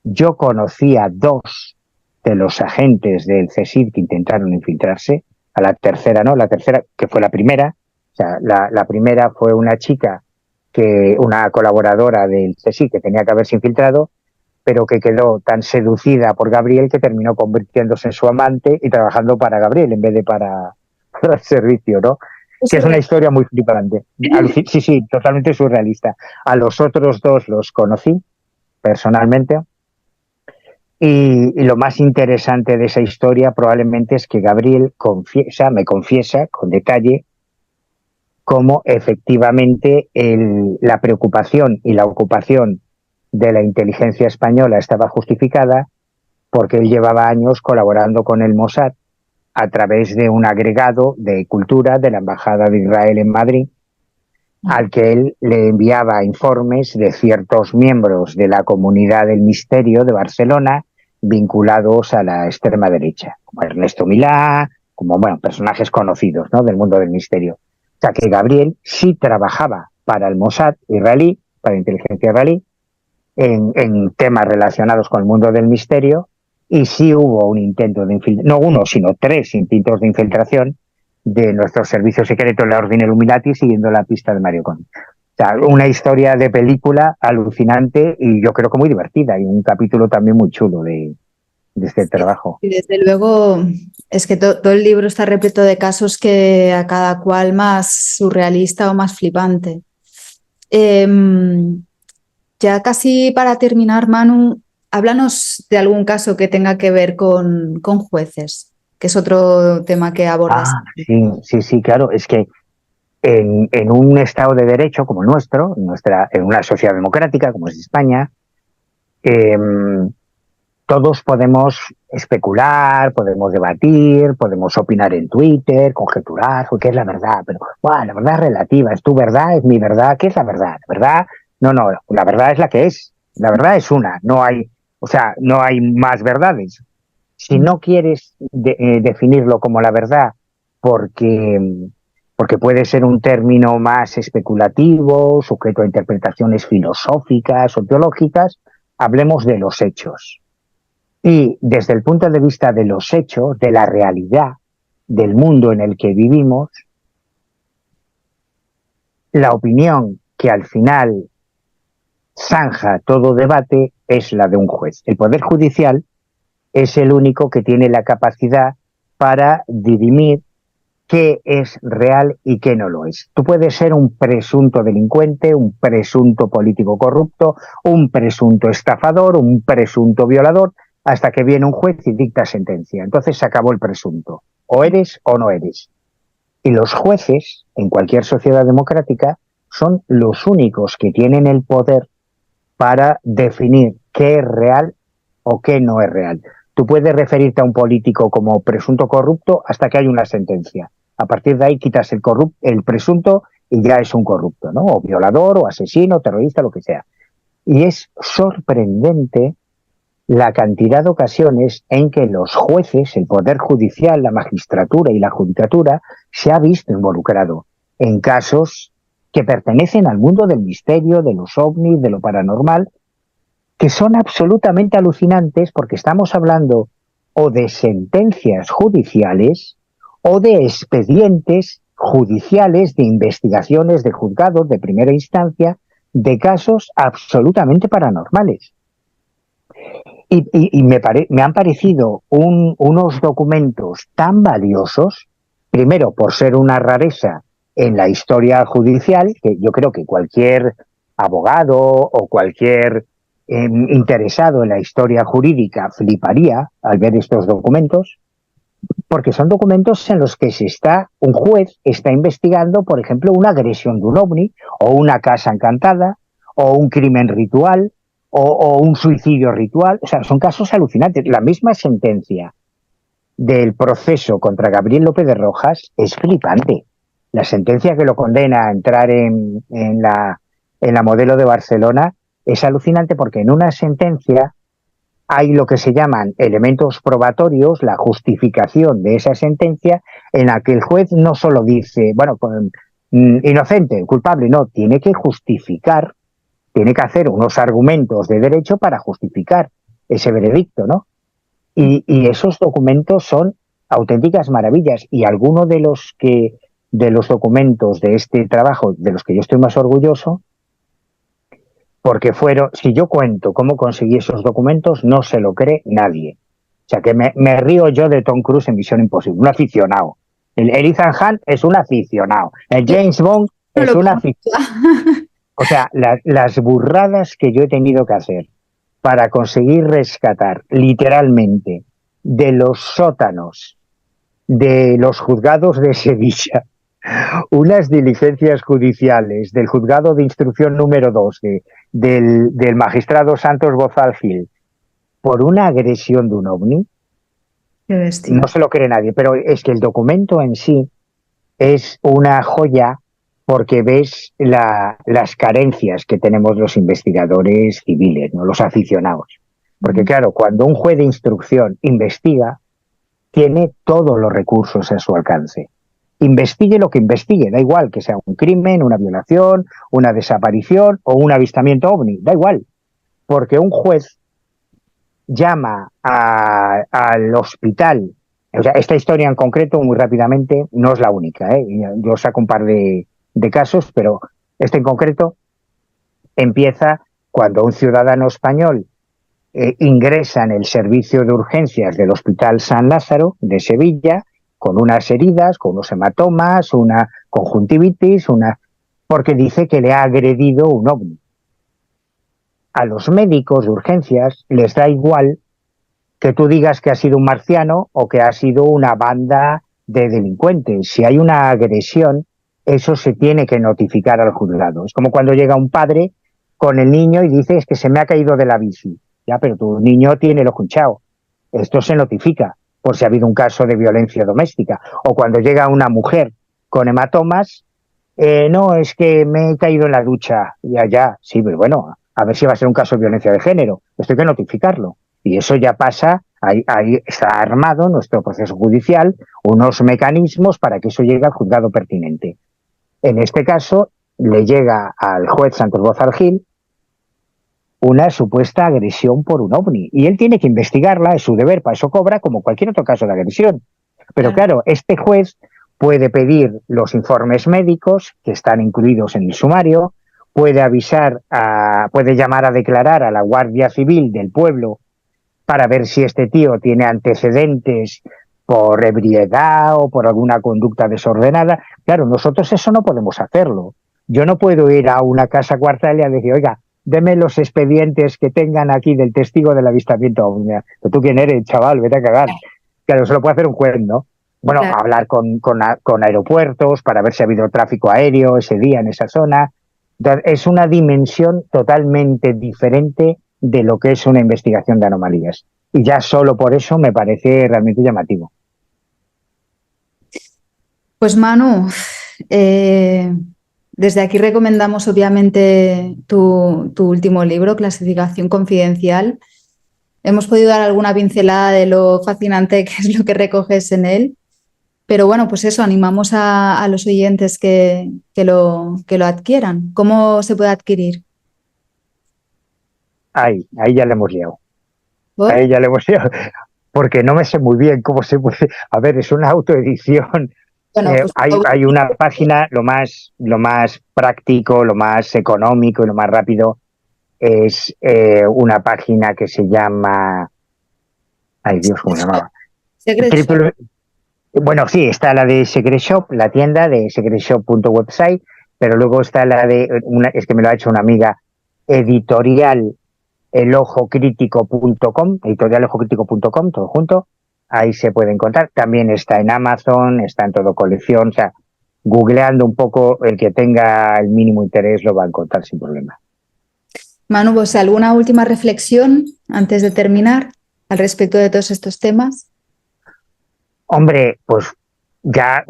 Yo conocí a 2 de los agentes del CSIC que intentaron infiltrarse, a la tercera no, la tercera, que fue la primera, o sea, la primera fue una chica, una colaboradora del CSIC que tenía que haberse infiltrado, pero que quedó tan seducida por Gabriel que terminó convirtiéndose en su amante y trabajando para Gabriel en vez de para el servicio, ¿no? Que es una historia muy flipante. Sí, totalmente surrealista. A los otros 2 los conocí personalmente. Y lo más interesante de esa historia probablemente es que Gabriel me confiesa con detalle cómo efectivamente la preocupación y la ocupación de la inteligencia española estaba justificada porque él llevaba años colaborando con el Mossad a través de un agregado de cultura de la Embajada de Israel en Madrid, al que él le enviaba informes de ciertos miembros de la comunidad del misterio de Barcelona vinculados a la extrema derecha, como Ernesto Milá, como personajes conocidos, ¿no?, del mundo del misterio. O sea que Gabriel sí trabajaba para el Mossad israelí, para la inteligencia israelí, en temas relacionados con el mundo del misterio, y sí hubo un intento de infiltración, no uno, sino 3 intentos de infiltración de nuestros servicios secretos, la Orden Illuminati, siguiendo la pista de Mario Conde. O sea, una historia de película alucinante y yo creo que muy divertida, y un capítulo también muy chulo de este trabajo. Y desde luego es que todo el libro está repleto de casos que a cada cual más surrealista o más flipante. Ya casi para terminar, Manu, háblanos de algún caso que tenga que ver con jueces, que es otro tema que abordas. Sí, claro. Es que en un Estado de Derecho como el nuestro, en una sociedad democrática como es España, todos podemos especular, podemos debatir, podemos opinar en Twitter, conjeturar, ¿qué es la verdad? Pero la verdad es relativa, es tu verdad, es mi verdad, ¿qué es la verdad? ¿La verdad? No, la verdad es la que es. La verdad es una, no hay más verdades. Si no quieres definirlo como la verdad porque puede ser un término más especulativo, sujeto a interpretaciones filosóficas o teológicas, hablemos de los hechos. Y desde el punto de vista de los hechos, de la realidad, del mundo en el que vivimos, la opinión que al final zanja todo debate es la de un juez. El Poder Judicial es el único que tiene la capacidad para dirimir qué es real y qué no lo es. Tú puedes ser un presunto delincuente, un presunto político corrupto, un presunto estafador, un presunto violador, hasta que viene un juez y dicta sentencia. Entonces se acabó el presunto. O eres o no eres. Y los jueces, en cualquier sociedad democrática, son los únicos que tienen el poder para definir qué es real o qué no es real. Tú puedes referirte a un político como presunto corrupto hasta que hay una sentencia. A partir de ahí quitas el presunto y ya es un corrupto, ¿no? O violador, o asesino, terrorista, lo que sea. Y es sorprendente la cantidad de ocasiones en que los jueces, el Poder Judicial, la magistratura y la judicatura se ha visto involucrado en casos que pertenecen al mundo del misterio, de los ovnis, de lo paranormal, que son absolutamente alucinantes porque estamos hablando o de sentencias judiciales o de expedientes judiciales, de investigaciones de juzgados de primera instancia, de casos absolutamente paranormales. Y me han parecido unos documentos tan valiosos, primero por ser una rareza en la historia judicial, que yo creo que cualquier abogado o cualquier interesado en la historia jurídica fliparía al ver estos documentos, porque son documentos en los que un juez está investigando, por ejemplo, una agresión de un ovni, o una casa encantada, o un crimen ritual, o un suicidio ritual. O sea, son casos alucinantes. La misma sentencia del proceso contra Gabriel López de Rojas es flipante. La sentencia que lo condena a entrar en la Modelo de Barcelona es alucinante porque en una sentencia hay lo que se llaman elementos probatorios, la justificación de esa sentencia, en la que el juez no solo dice, inocente, culpable, no, tiene que justificar, tiene que hacer unos argumentos de derecho para justificar ese veredicto, ¿no? Y esos documentos son auténticas maravillas, y algunos de los documentos de este trabajo de los que yo estoy más orgulloso, porque si yo cuento cómo conseguí esos documentos, no se lo cree nadie. O sea, que me río yo de Tom Cruise en Misión Imposible, un aficionado. El Ethan Hunt es un aficionado. El James Bond No es lo un conozco. aficionado. O sea, las burradas que yo he tenido que hacer para conseguir rescatar literalmente de los sótanos de los juzgados de Sevilla unas diligencias judiciales del juzgado de instrucción número 2 del magistrado Santos Bozal Gil por una agresión de un ovni, Qué bestia. no se lo cree nadie, pero es que el documento en sí es una joya, porque ves las carencias que tenemos los investigadores civiles, ¿no? Los aficionados. Porque claro, cuando un juez de instrucción investiga, tiene todos los recursos a su alcance. Investigue lo que investigue, da igual que sea un crimen, una violación, una desaparición o un avistamiento ovni, da igual. Porque un juez llama al hospital. O sea, esta historia en concreto, muy rápidamente, no es la única, ¿eh? Yo saco un par de casos, pero este en concreto empieza cuando un ciudadano español ingresa en el servicio de urgencias del Hospital San Lázaro de Sevilla con unas heridas, con unos hematomas, una conjuntivitis, porque dice que le ha agredido un ovni. A los médicos de urgencias les da igual que tú digas que ha sido un marciano o que ha sido una banda de delincuentes. Si hay una agresión, eso se tiene que notificar al juzgado. Es como cuando llega un padre con el niño y dice: es que se me ha caído de la bici. Ya, pero tu niño tiene el ojo hinchado. Esto se notifica por si ha habido un caso de violencia doméstica. O cuando llega una mujer con hematomas, no, es que me he caído en la ducha. Ya, sí, pero bueno, a ver si va a ser un caso de violencia de género. Esto hay que notificarlo. Y eso ya pasa, ahí está armado nuestro proceso judicial, unos mecanismos para que eso llegue al juzgado pertinente. En este caso, le llega al juez Santos Bozal Gil una supuesta agresión por un ovni, y él tiene que investigarla, es su deber, para eso cobra, como cualquier otro caso de agresión. Pero claro, este juez puede pedir los informes médicos que están incluidos en el sumario, puede puede llamar a declarar a la Guardia Civil del pueblo para ver si este tío tiene antecedentes por ebriedad o por alguna conducta desordenada. Claro, nosotros eso no podemos hacerlo. Yo no puedo ir a una casa cuartel y a decir: oiga, deme los expedientes que tengan aquí del testigo del avistamiento. ¿Pero tú quién eres, chaval? Vete a cagar. Claro, eso lo puede hacer un juez, ¿no? Bueno, claro. Hablar con aeropuertos para ver si ha habido tráfico aéreo ese día en esa zona. Entonces, es una dimensión totalmente diferente de lo que es una investigación de anomalías. Y ya solo por eso me parece realmente llamativo. Pues Manu, desde aquí recomendamos obviamente tu último libro, Clasificación Confidencial. Hemos podido dar alguna pincelada de lo fascinante que es lo que recoges en él, pero bueno, pues eso, animamos a los oyentes que lo adquieran. ¿Cómo se puede adquirir? Ahí ya le hemos liado. ¿Por? Ahí ya le hemos liado. Porque no me sé muy bien cómo se puede. A ver, es una autoedición. Bueno, pues hay una página, lo más práctico, lo más económico y lo más rápido es una página que se llama... Ay, Dios, ¿cómo se llamaba? Bueno, sí, está la de Secret Shop, la tienda de secretshop.website, pero luego está la de, es que me lo ha hecho una amiga, editorialelojocrítico.com, todo junto, ahí se puede encontrar. También está en Amazon, está en todo colección, o sea, googleando un poco, el que tenga el mínimo interés lo va a encontrar sin problema. Manu, pues ¿alguna última reflexión antes de terminar al respecto de todos estos temas? Hombre, pues ya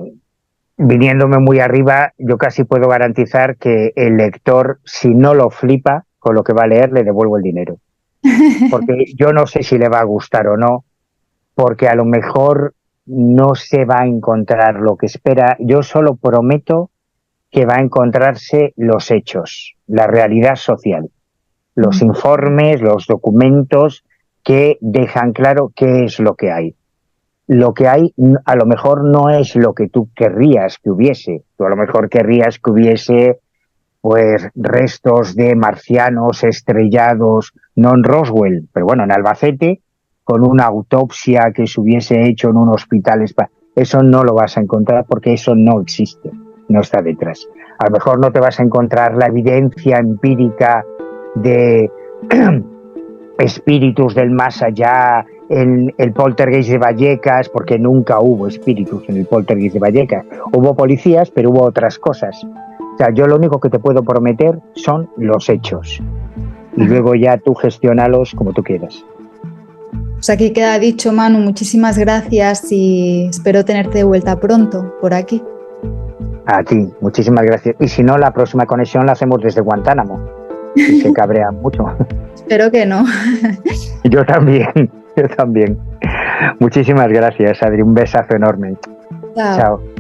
viniéndome muy arriba, yo casi puedo garantizar que el lector, si no lo flipa con lo que va a leer, le devuelvo el dinero. Porque yo no sé si le va a gustar o no, porque a lo mejor no se va a encontrar lo que espera. Yo solo prometo que va a encontrarse los hechos, la realidad social, los informes, los documentos que dejan claro qué es lo que hay. Lo que hay a lo mejor no es lo que tú querrías que hubiese. Tú a lo mejor querrías que hubiese pues restos de marcianos estrellados, no en Roswell, pero bueno, en Albacete, con una autopsia que se hubiese hecho en un hospital. Eso no lo vas a encontrar porque eso no existe, no está detrás. A lo mejor no te vas a encontrar la evidencia empírica de espíritus del más allá, en el poltergeist de Vallecas, porque nunca hubo espíritus en el poltergeist de Vallecas. Hubo policías, pero hubo otras cosas. O sea, yo lo único que te puedo prometer son los hechos. Y luego ya tú gestiónalos como tú quieras. Pues aquí queda dicho, Manu. Muchísimas gracias y espero tenerte de vuelta pronto por aquí. A ti, muchísimas gracias. Y si no, la próxima conexión la hacemos desde Guantánamo. Y se cabrea mucho. Espero que no. Yo también. Muchísimas gracias, Adri. Un besazo enorme. Chao. Chao.